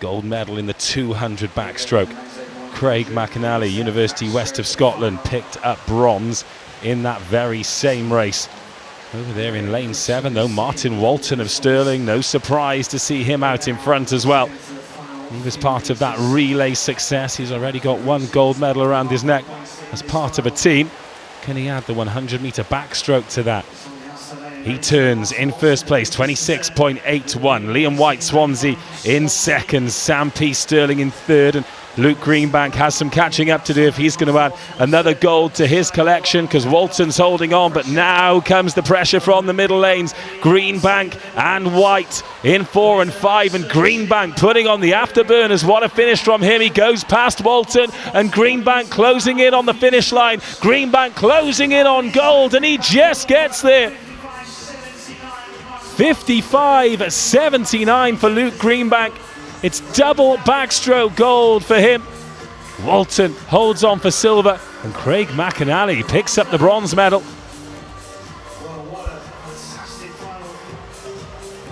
gold medal in the 200 backstroke. Craig McNally, University West of Scotland, picked up bronze in that very same race. Over there in lane 7 though, Martin Walton of Stirling, no surprise to see him out in front as well. He was part of that relay success. He's already got 1 gold medal around his neck as part of a team. Can he add the 100 metre backstroke to that? He turns in first place, 26.81. Liam White, Swansea in second. Sam Peace, Stirling in third. And Luke Greenbank has some catching up to do if he's going to add another gold to his collection, because Walton's holding on. But now comes the pressure from the middle lanes. Greenbank and White in 4 and 5. And Greenbank putting on the afterburners. What a finish from him. He goes past Walton, and Greenbank closing in on the finish line. Greenbank closing in on gold, and he just gets there. 55.79 for Luke Greenbank. It's double backstroke gold for him. Walton holds on for silver, and Craig McNally picks up the bronze medal. Well, what a fantastic final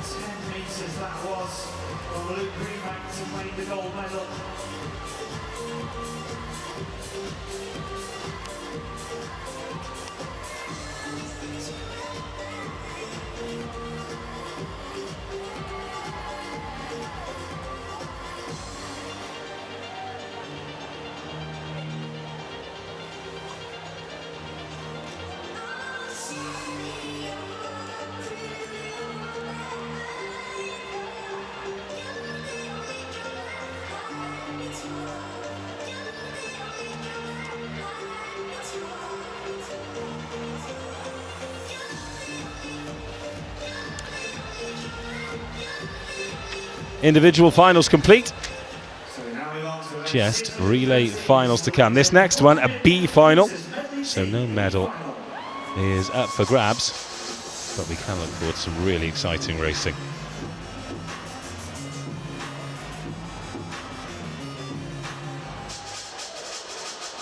10 metres that was from Luke Greenbank to win the gold medal. Individual finals complete. Just relay finals to come. This next one, a B final, so no medal is up for grabs, but we can look forward to some really exciting racing.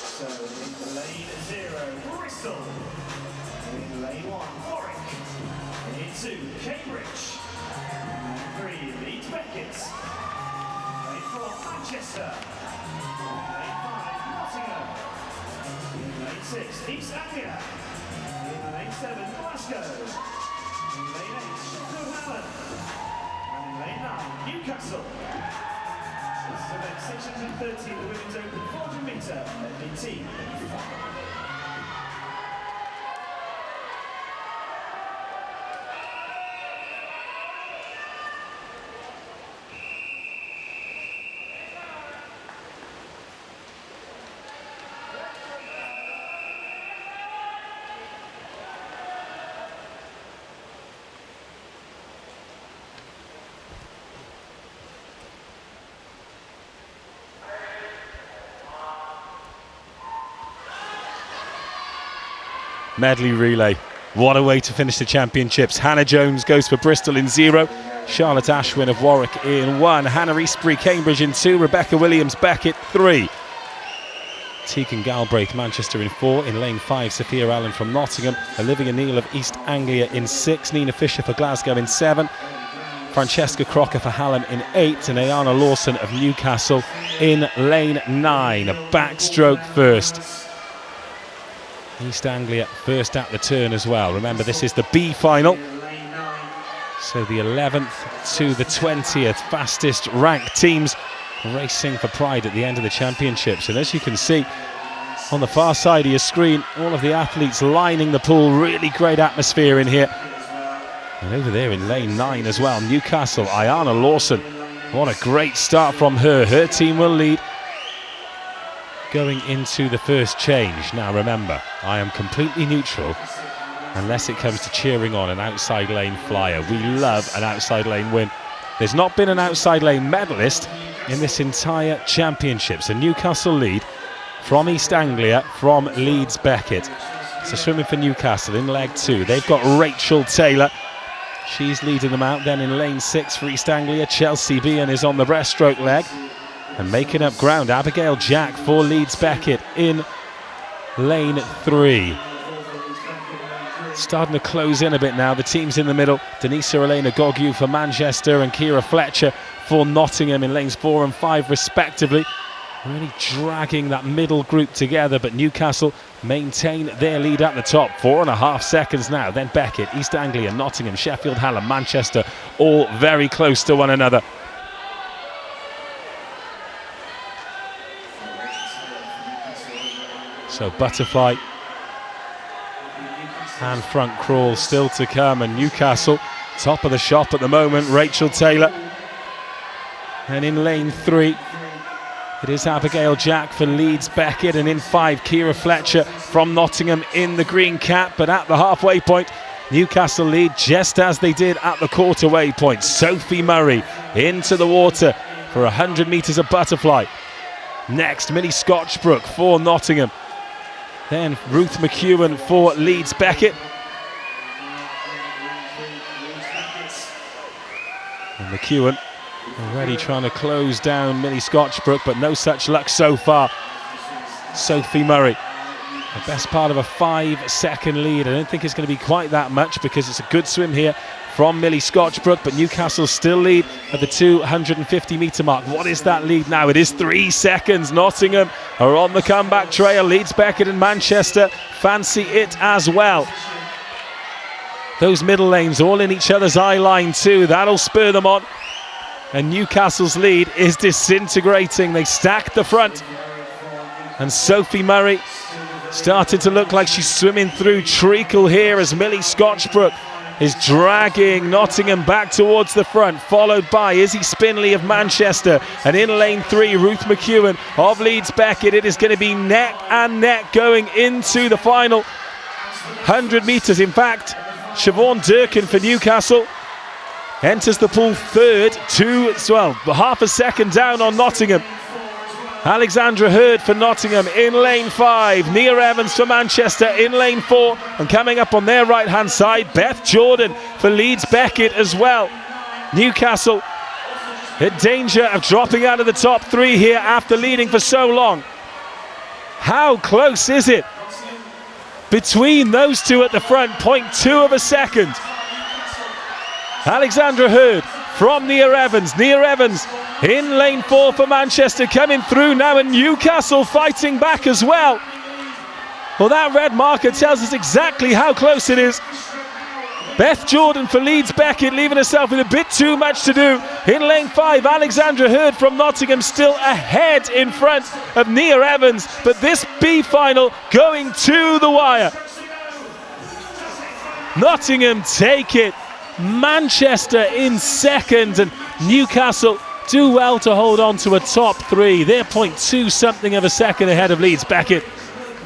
So in lane 0, Bristol. In lane 1, Warwick. In 2, Cambridge. In 3, Leeds Beckett. Lane 4, Manchester. Lane 5, Nottingham. In lane 6, East Anglia. In lane 7, Glasgow. In lane 8, Sheffield. And in lane 9, Newcastle. This is event 613, the Women's Open 400 metre medley. medley relay. What a way to finish the championships. Hannah Jones goes for Bristol in 0. Charlotte Ashwin of Warwick in 1. Hannah Eastbury Cambridge in 2. Rebecca Williams Beckett 3. Tegan Galbraith Manchester in 4. In lane 5, Sophia Allen from Nottingham. Olivia Neal of East Anglia in 6. Nina Fisher for Glasgow in 7. Francesca Crocker for Hallam in 8. And Ayana Lawson of Newcastle in lane 9. A backstroke first. East Anglia first at the turn as well. Remember, this is the B final. So the 11th to the 20th fastest ranked teams racing for pride at the end of the championships. And as you can see on the far side of your screen, all of the athletes lining the pool. Really great atmosphere in here. And over there in lane 9 as well, Newcastle, Ayana Lawson. What a great start from her. Her team will lead going into the first change. Now remember, I am completely neutral unless it comes to cheering on an outside lane flyer. We love an outside lane win. There's not been an outside lane medalist in this entire championship. So Newcastle lead from East Anglia, from Leeds Beckett. So swimming for Newcastle in leg 2. They've got Rachel Taylor. She's leading them out. Then in lane 6 for East Anglia, Chelsea Bean is on the breaststroke leg. And making up ground, Abigail Jack for Leeds Beckett in lane 3. Starting to close in a bit now. The teams in the middle, Denisa Elena Gogyu for Manchester and Kira Fletcher for Nottingham in lanes 4 and 5 respectively. Really dragging that middle group together, but Newcastle maintain their lead at the top. 4.5 seconds now. Then Beckett, East Anglia, Nottingham, Sheffield, Hallam, Manchester, all very close to one another. So butterfly and front crawl still to come, and Newcastle top of the shop at the moment. Rachel Taylor, and in lane 3 it is Abigail Jack for Leeds Beckett, and in 5 Kira Fletcher from Nottingham in the green cap. But at the halfway point, Newcastle lead just as they did at the quarter waypoint. Sophie Murray into the water for 100 metres of butterfly. Next, Millie Scotchbrook for Nottingham. Then Ruth McEwen for Leeds Beckett. And McEwen already trying to close down Millie Scotchbrook, but no such luck so far. Sophie Murray, the best part of a 5-second lead. I don't think it's going to be quite that much because it's a good swim here from Millie Scotchbrook, but Newcastle still lead at the 250-metre mark. What is that lead now? It is 3 seconds. Nottingham are on the comeback trail. Leeds Beckett and Manchester fancy it as well. Those middle lanes all in each other's eye line too. That'll spur them on. And Newcastle's lead is disintegrating. They stacked the front. And Sophie Murray started to look like she's swimming through treacle here as Millie Scotchbrook is dragging Nottingham back towards the front, followed by Izzy Spinley of Manchester. And in lane 3, Ruth McEwen of Leeds Beckett. It is going to be neck and neck going into the final 100 metres. In fact, Siobhan Durkin for Newcastle enters the pool third, half a second down on Nottingham. Alexandra Hurd for Nottingham in lane 5. Nia Evans for Manchester in lane 4. And coming up on their right-hand side, Beth Jordan for Leeds Beckett as well. Newcastle in danger of dropping out of the top 3 here after leading for so long. How close is it between those two at the front? 0.2 of a second. Alexandra Hurd from Nia Evans. Nia Evans in lane 4 for Manchester, coming through now, and Newcastle fighting back as well. Well, that red marker tells us exactly how close it is. Beth Jordan for Leeds Beckett leaving herself with a bit too much to do. In lane 5, Alexandra Hurd from Nottingham still ahead in front of Nia Evans. But this B final going to the wire. Nottingham take it. Manchester in second, and Newcastle do well to hold on to a top 3. They're 0.2 something of a second ahead of Leeds Beckett.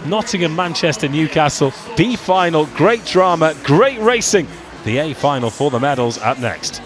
Nottingham, Manchester, Newcastle. B final, great drama, great racing. The A final for the medals up next.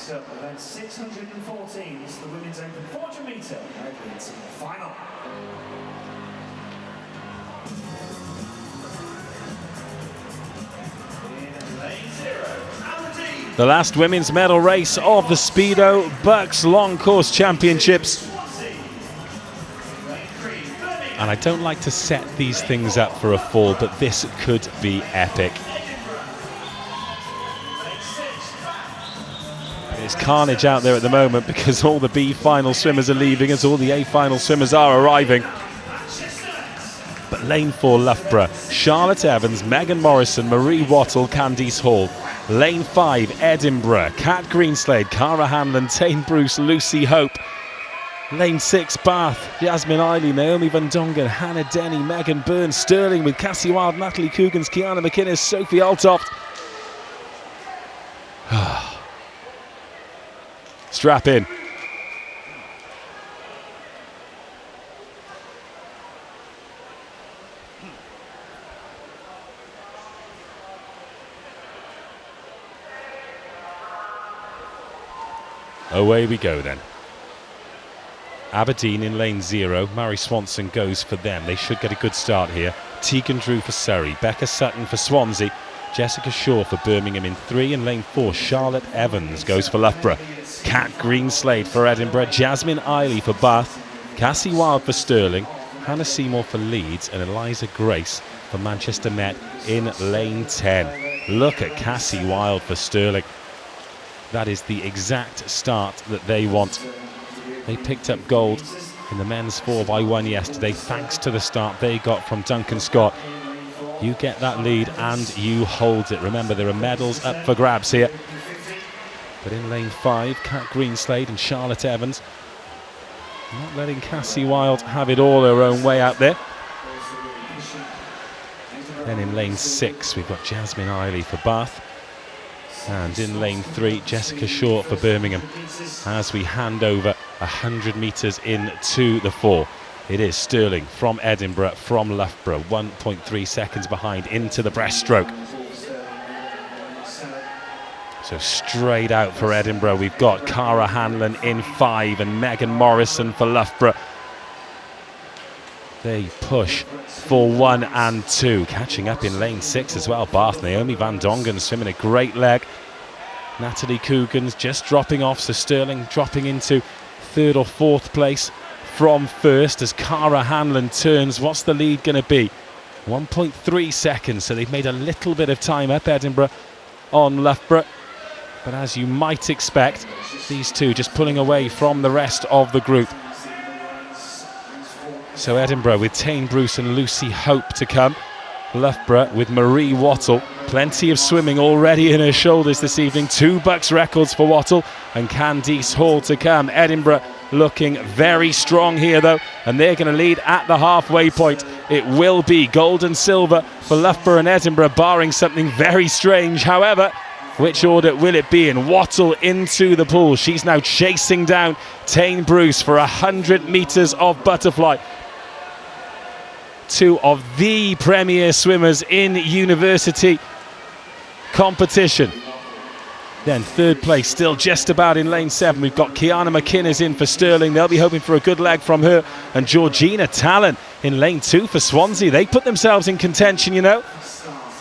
Next up, event 614. This is the women's open 400 metre medley team final. In lane 0, The last women's medal race of the Speedo BUCS Long Course Championships. And I don't like to set these things up for a fall, but this could be epic. It's carnage out there at the moment because all the B final swimmers are leaving as all the A final swimmers are arriving. But lane 4, Loughborough, Charlotte Evans, Megan Morrison, Marie Wattle, Candice Hall. Lane 5, Edinburgh, Kat Greenslade, Cara Hanlon, Tane Bruce, Lucy Hope. Lane 6, Bath, Jasmine Eiley, Naomi Van Dongen, Hannah Denny, Megan Byrne, Sterling with Cassie Wild, Natalie Cougans, Kiana McInnes, Sophie Altoft. Strap in. Away we go then. Aberdeen in lane 0. Mary Swanson goes for them. They should get a good start here. Tegan Drew for Surrey. Becca Sutton for Swansea. Jessica Shaw for Birmingham in 3. In lane 4, Charlotte Evans goes for Loughborough. Kat Greenslade for Edinburgh. Jasmine Eiley for Bath. Cassie Wild for Stirling. Hannah Seymour for Leeds. And Eliza Grace for Manchester Met in lane 10. Look at Cassie Wild for Stirling. That is the exact start that they want. They picked up gold in the men's 4x1 yesterday thanks to the start they got from Duncan Scott. You get that lead and you hold it. Remember, there are medals up for grabs here. But in lane 5, Kat Greenslade and Charlotte Evans not letting Cassie Wild have it all her own way out there. Then in lane 6, we've got Jasmine Eiley for Bath. And in lane 3, Jessica Shaw for Birmingham as we hand over 100 metres into the 4. It is Stirling from Edinburgh, from Loughborough, 1.3 seconds behind into the breaststroke. So straight out for Edinburgh, we've got Cara Hanlon in 5 and Megan Morrison for Loughborough. They push for 1 and 2. Catching up in lane 6 as well, Bath. Naomi Van Dongen swimming a great leg. Natalie Cougans just dropping off, so Stirling dropping into 3rd or 4th place from 1st as Cara Hanlon turns. What's the lead going to be? 1.3 seconds, so they've made a little bit of time up Edinburgh on Loughborough. But as you might expect, these two just pulling away from the rest of the group. So Edinburgh with Tane Bruce and Lucy Hope to come. Loughborough with Marie Wattle. Plenty of swimming already in her shoulders this evening. 2 BUCS records for Wattle and Candice Hall to come. Edinburgh looking very strong here though, and they're going to lead at the halfway point. It will be gold and silver for Loughborough and Edinburgh, barring something very strange. However, which order will it be in? Wattle into the pool. She's now chasing down Tane Bruce for 100 metres of butterfly. 2 of the premier swimmers in university competition. Then 3rd place, still just about in lane 7. We've got Kiana McInnes in for Stirling. They'll be hoping for a good leg from her. And Georgina Talon in lane 2 for Swansea. They put themselves in contention, you know.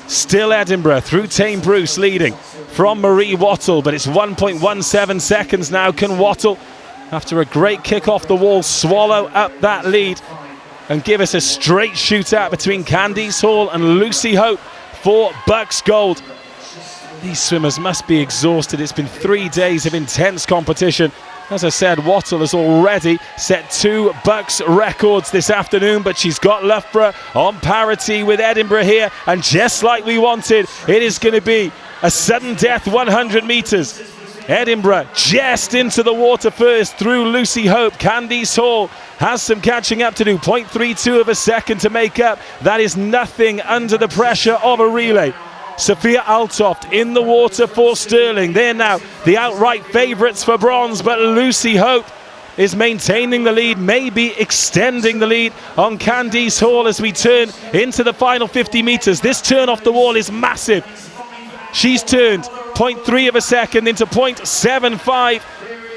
Still Edinburgh through Tane Bruce leading from Marie Wattle, but it's 1.17 seconds now. Can Wattle, after a great kick off the wall, swallow up that lead and give us a straight shootout between Candice Hall and Lucy Hope for BUCS gold? These swimmers must be exhausted. It's been 3 days of intense competition. As I said, Wattle has already set 2 BUCS records this afternoon, but she's got Loughborough on parity with Edinburgh here, and just like we wanted, it is going to be a sudden death 100 metres. Edinburgh just into the water first through Lucy Hope. Candice Hall has some catching up to do. 0.32 of a second to make up. That is nothing under the pressure of a relay. Sophia Altoft in the water for Stirling. They're now the outright favourites for bronze, but Lucy Hope is maintaining the lead, maybe extending the lead on Candice Hall as we turn into the final 50 metres. This turn off the wall is massive. She's turned 0.3 of a second into 0.75.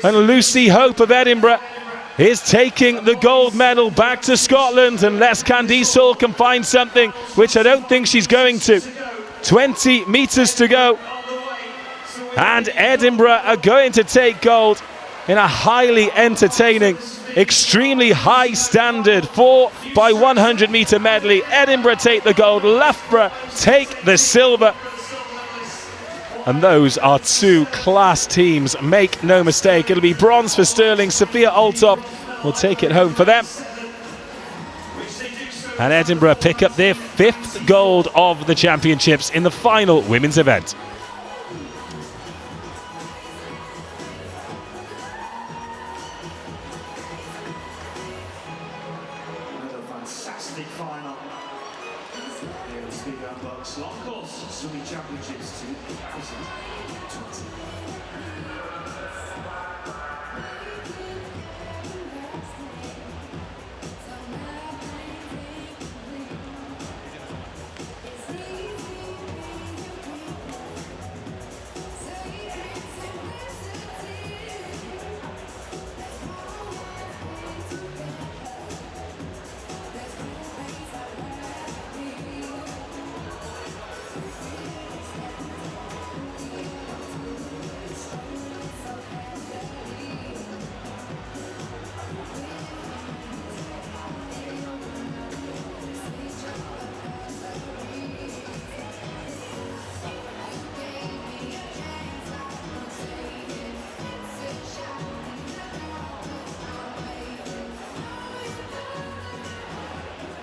And Lucy Hope of Edinburgh is taking the gold medal back to Scotland, unless Candice Hall can find something, which I don't think she's going to. 20 metres to go. And Edinburgh are going to take gold in a highly entertaining, extremely high standard 4x100 metre medley. Edinburgh take the gold, Loughborough take the silver. And those are two class teams, make no mistake. It'll be bronze for Stirling. Sophia Althoff will take it home for them. And Edinburgh pick up their 5th gold of the championships in the final women's event. Another fantastic final. Here at Speedo BUCS Long Course Swimming Championships 2020.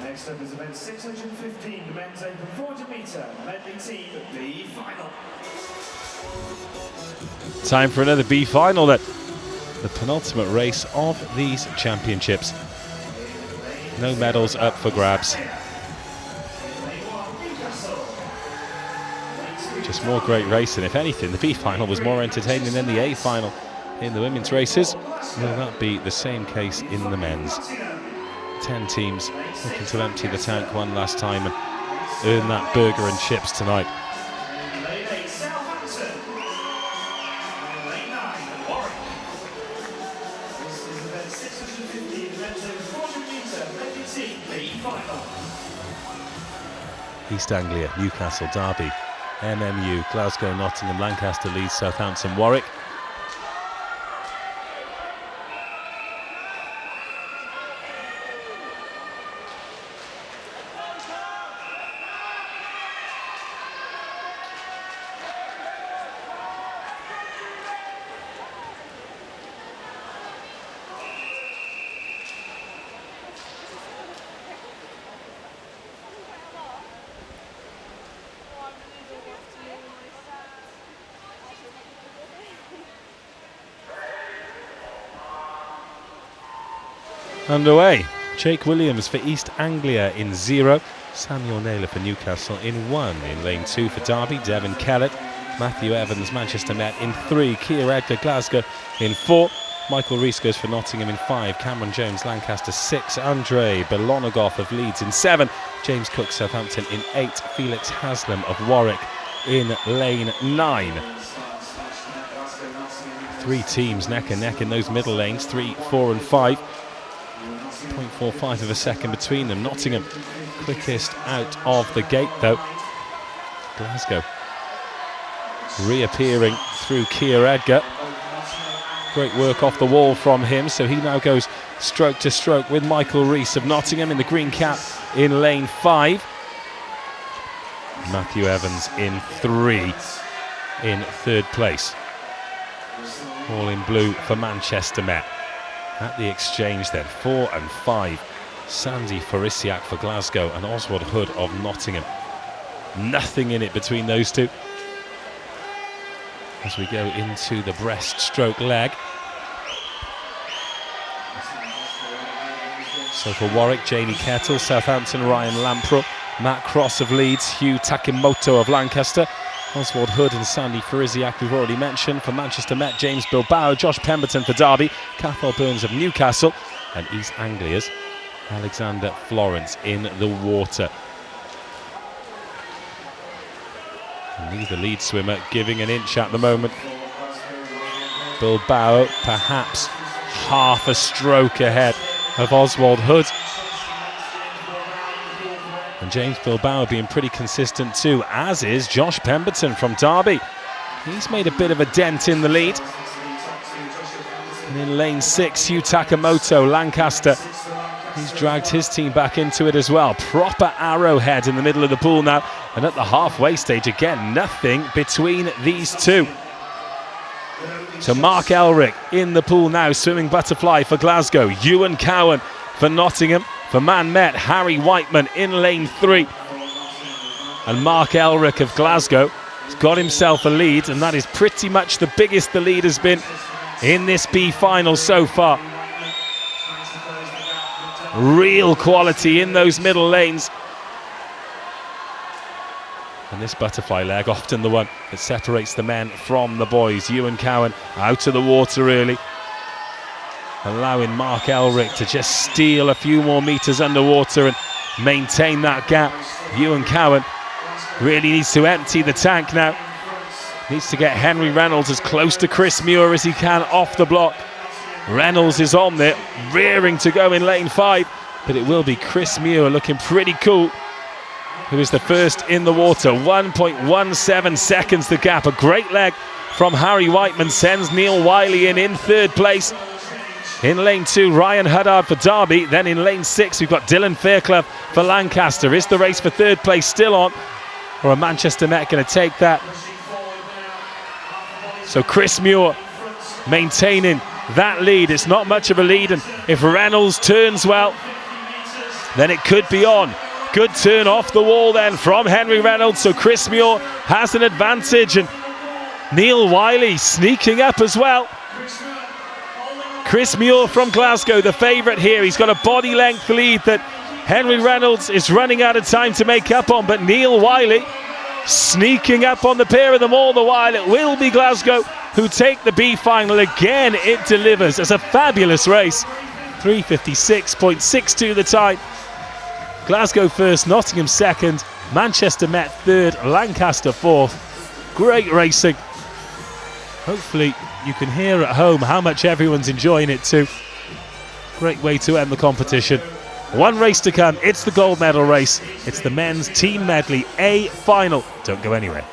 Next up is event 615, the men's open 400 metre medley team B final. Time for another B final, then. The penultimate race of these championships. No medals up for grabs. Just more great racing. If anything, the B final was more entertaining than the A final in the women's races. Will that be the same case in the men's? 10 teams looking to empty the tank one last time and earn that burger and chips tonight. East Anglia, Newcastle, Derby, MMU, Glasgow, Nottingham, Lancaster, Leeds, Southampton, Warwick. Underway. Jake Williams for East Anglia in 0. Samuel Naylor for Newcastle in 1. In lane 2 for Derby, Devin Kellett. Matthew Evans, Manchester Met in 3. Keir Edgar, Glasgow in 4. Michael Rees goes for Nottingham in 5. Cameron Jones, Lancaster 6. Andre Belonogoff of Leeds in 7. James Cook, Southampton in 8. Felix Haslam of Warwick in lane 9. 3 teams neck and neck in those middle lanes, 3, 4 and 5. 0.45 of a second between them. Nottingham quickest out of the gate though. Glasgow reappearing through Keir Edgar. Great work off the wall from him, so he now goes stroke to stroke with Michael Rees of Nottingham in the green cap in lane 5. Matthew Evans in 3 in 3rd place. All in blue for Manchester Met. At the exchange then, 4 and 5. Sandy Forisiak for Glasgow and Oswald Hood of Nottingham. Nothing in it between those two. As we go into the breaststroke leg. So for Warwick, Jamie Kettle, Southampton, Ryan Lamprell, Matt Cross of Leeds, Hugh Takimoto of Lancaster, Oswald Hood and Sandy Forisiak we've already mentioned. For Manchester Met, James Bilbao, Josh Pemberton for Derby, Cathal Burns of Newcastle, and East Anglia's Alexander Florence in the water. Neither lead swimmer giving an inch at the moment. Bilbao perhaps half a stroke ahead of Oswald Hood. And James Bilbao being pretty consistent too, as is Josh Pemberton from Derby. He's made a bit of a dent in the lead. And in lane 6, Hugh Takamoto, Lancaster, he's dragged his team back into it as well. Proper arrowhead in the middle of the pool now. And at the halfway stage, again, nothing between these two. So Mark Elric in the pool now, swimming butterfly for Glasgow. Ewan Cowan for Nottingham. For Man Met, Harry Whiteman in lane 3. And Mark Elric of Glasgow has got himself a lead, and that is pretty much the biggest the lead has been in this B final so far. Real quality in those middle lanes. And this butterfly leg, often the one that separates the men from the boys. Ewan Cowan out of the water early, allowing Mark Elric to just steal a few more metres underwater and maintain that gap. Ewan Cowan really needs to empty the tank now. Needs to get Henry Reynolds as close to Chris Muir as he can off the block. Reynolds is on there, rearing to go in lane 5, but it will be Chris Muir looking pretty cool, who is the first in the water. 1.17 seconds the gap. A great leg from Harry Whiteman sends Neil Wiley in third place. In lane 2, Ryan Huddard for Derby. Then in lane 6, we've got Dylan Fairclough for Lancaster. Is the race for third place still on, or are Manchester Met going to take that? So Chris Muir maintaining that lead. It's not much of a lead, and if Reynolds turns well, then it could be on. Good turn off the wall then from Henry Reynolds, so Chris Muir has an advantage, and Neil Wiley sneaking up as well. Chris Muir from Glasgow, the favourite here. He's got a body length lead that Henry Reynolds is running out of time to make up on, but Neil Wiley sneaking up on the pair of them all the while. It will be Glasgow who take the B final. Again, it delivers as a fabulous race. 3:56.62 the time. Glasgow first, Nottingham second, Manchester Met third, Lancaster fourth. Great racing. Hopefully you can hear at home how much everyone's enjoying it too. Great way to end the competition. One race to come. It's the gold medal race. It's the men's team medley A final. Don't go anywhere.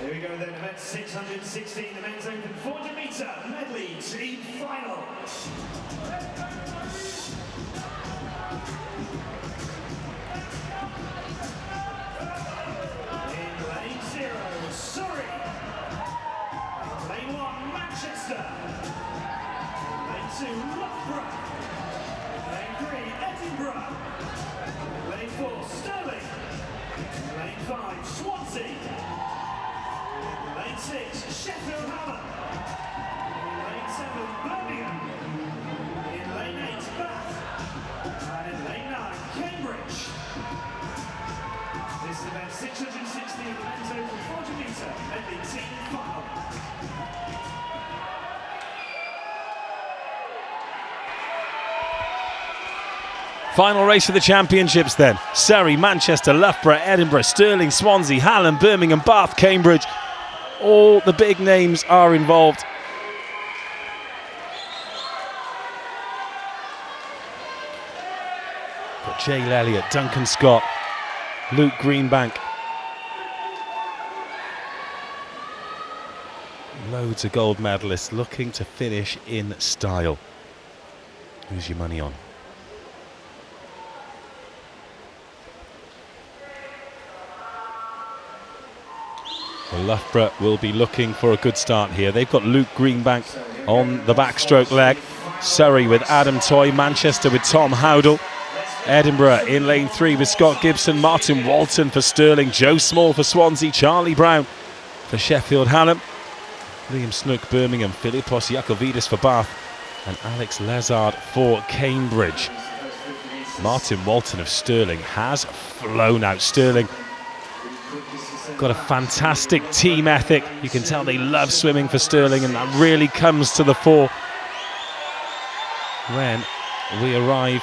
Here we go then, event 616, the men's open 400 metre medley team final. In lane 0, Surrey. Lane 1, Manchester. Lane 2, Loughborough. Lane 3, Edinburgh. Lane 4, Stirling. Lane 5, Swansea. Lane 6, Sheffield Hammer. In lane 7, Birmingham. In lane 8, Bath. And in lane 9, Cambridge. This event 616, the men's open 400 metre medley team final. Final race of the championships then. Surrey, Manchester, Loughborough, Edinburgh, Stirling, Swansea, Hallam, Birmingham, Bath, Cambridge. All the big names are involved. Got Jay Elliott, Duncan Scott, Luke Greenbank. Loads of gold medalists looking to finish in style. Who's your money on? Well, Loughborough will be looking for a good start here. They've got Luke Greenbank on the backstroke leg. Surrey with Adam Toy. Manchester with Tom Howdle. Edinburgh in lane 3 with Scott Gibson. Martin Walton for Stirling. Joe Small for Swansea. Charlie Brown for Sheffield Hallam. Liam Snook Birmingham. Philippos Yakovidis for Bath. And Alex Lezard for Cambridge. Martin Walton of Stirling has flown out. Stirling got a fantastic team ethic. You can tell they love swimming for Stirling, and that really comes to the fore when we arrive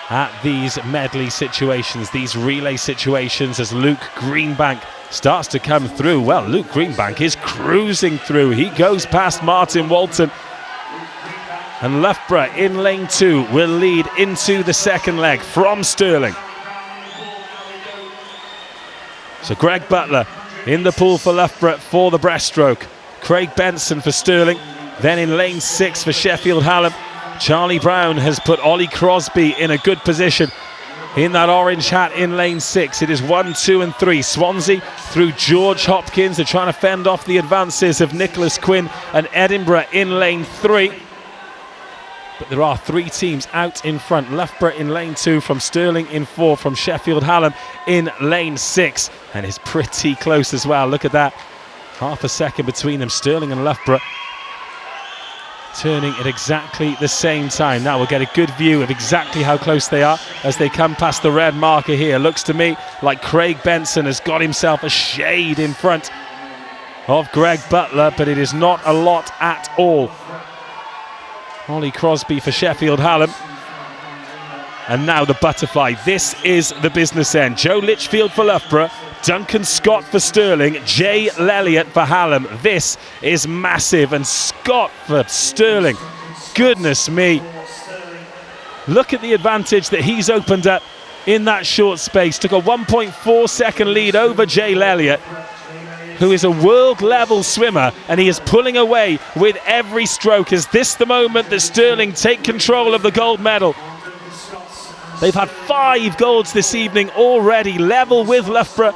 at these medley situations, these relay situations, as Luke Greenbank starts to come through. Well, Luke Greenbank is cruising through. He goes past Martin Walton. And Loughborough in lane 2 will lead into the second leg from Stirling. So Greg Butler in the pool for Loughborough for the breaststroke. Craig Benson for Stirling. Then in lane 6 for Sheffield Hallam, Charlie Brown has put Ollie Crosby in a good position in that orange hat in lane 6. It is 1, 2 and 3. Swansea through George Hopkins. They're trying to fend off the advances of Nicholas Quinn and Edinburgh in lane 3. But there are 3 teams out in front. Loughborough in lane 2 from Stirling in 4 from Sheffield Hallam in lane 6. And it's pretty close as well. Look at that. Half a second between them. Stirling and Loughborough turning at exactly the same time. Now we'll get a good view of exactly how close they are as they come past the red marker here. Looks to me like Craig Benson has got himself a shade in front of Greg Butler, but it is not a lot at all. Ollie Crosby for Sheffield Hallam. And now the butterfly. This is the business end. Joe Litchfield for Loughborough. Duncan Scott for Stirling. Jay Lelliott for Hallam. This is massive. And Scott for Stirling. Goodness me. Look at the advantage that he's opened up in that short space. Took a 1.4 second lead over Jay Lelliott, who is a world-level swimmer, and he is pulling away with every stroke. Is this the moment that Stirling take control of the gold medal? They've had 5 golds this evening already, level with Loughborough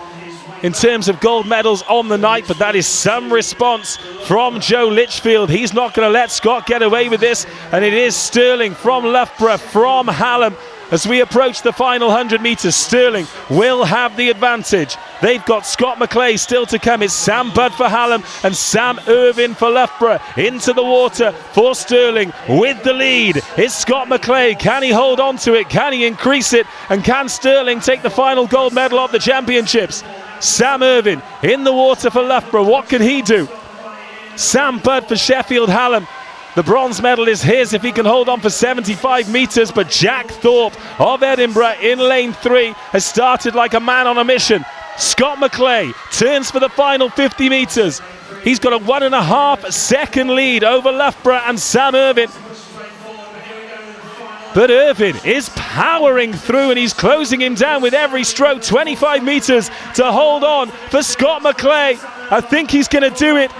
in terms of gold medals on the night, but that is some response from Joe Litchfield. He's not going to let Scott get away with this, and it is Stirling from Loughborough, from Hallam. As we approach the final 100 metres, Stirling will have the advantage. They've got Scott McClay still to come. It's Sam Budd for Hallam and Sam Irvin for Loughborough. Into the water for Stirling with the lead. It's Scott McClay. Can he hold on to it? Can he increase it? And can Stirling take the final gold medal of the championships? Sam Irvin in the water for Loughborough. What can he do? Sam Budd for Sheffield Hallam. The bronze medal is his if he can hold on for 75 metres, but Jack Thorpe of Edinburgh in lane 3 has started like a man on a mission. Scott McClay turns for the final 50 metres. He's got a 1.5 second lead over Loughborough and Sam Irvin. But Irvin is powering through and he's closing him down with every stroke. 25 metres to hold on for Scott McClay. I think he's going to do it.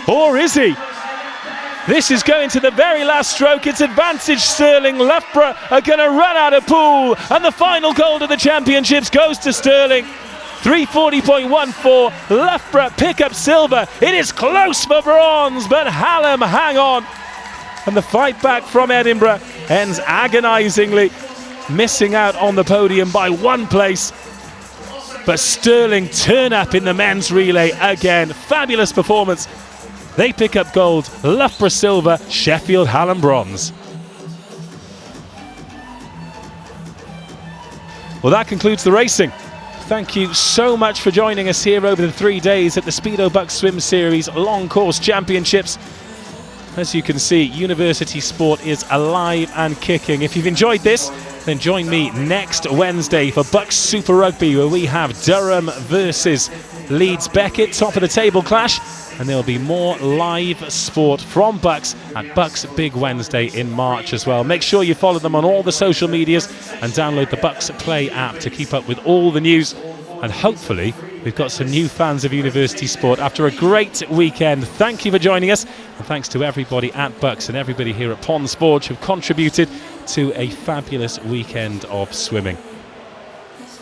Or is he? This is going to the very last stroke. It's advantage Stirling. Loughborough are going to run out of pool. And the final gold of the championships goes to Stirling. 340.14. Loughborough pick up silver. It is close for bronze, but Hallam hang on. And the fight back from Edinburgh ends agonisingly, missing out on the podium by 1 place. But Stirling turn up in the men's relay again. Fabulous performance. They pick up gold, Loughborough silver, Sheffield Hallam bronze. Well, that concludes the racing. Thank you so much for joining us here over the 3 days at the Speedo BUCS Swim Series Long Course Championships. As you can see, university sport is alive and kicking. If you've enjoyed this, then join me next Wednesday for BUCS Super Rugby, where we have Durham versus Leeds Beckett, top of the table clash. And there'll be more live sport from BUCS at BUCS Big Wednesday in March as well. Make sure you follow them on all the social medias and download the BUCS Play app to keep up with all the news and hopefully we've got some new fans of university sport after a great weekend. Thank you for joining us, and thanks to everybody at BUCS and everybody here at Pond Sports who've contributed to a fabulous weekend of swimming.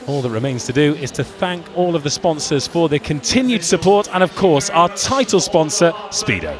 All that remains to do is to thank all of the sponsors for their continued support, and of course our title sponsor, Speedo.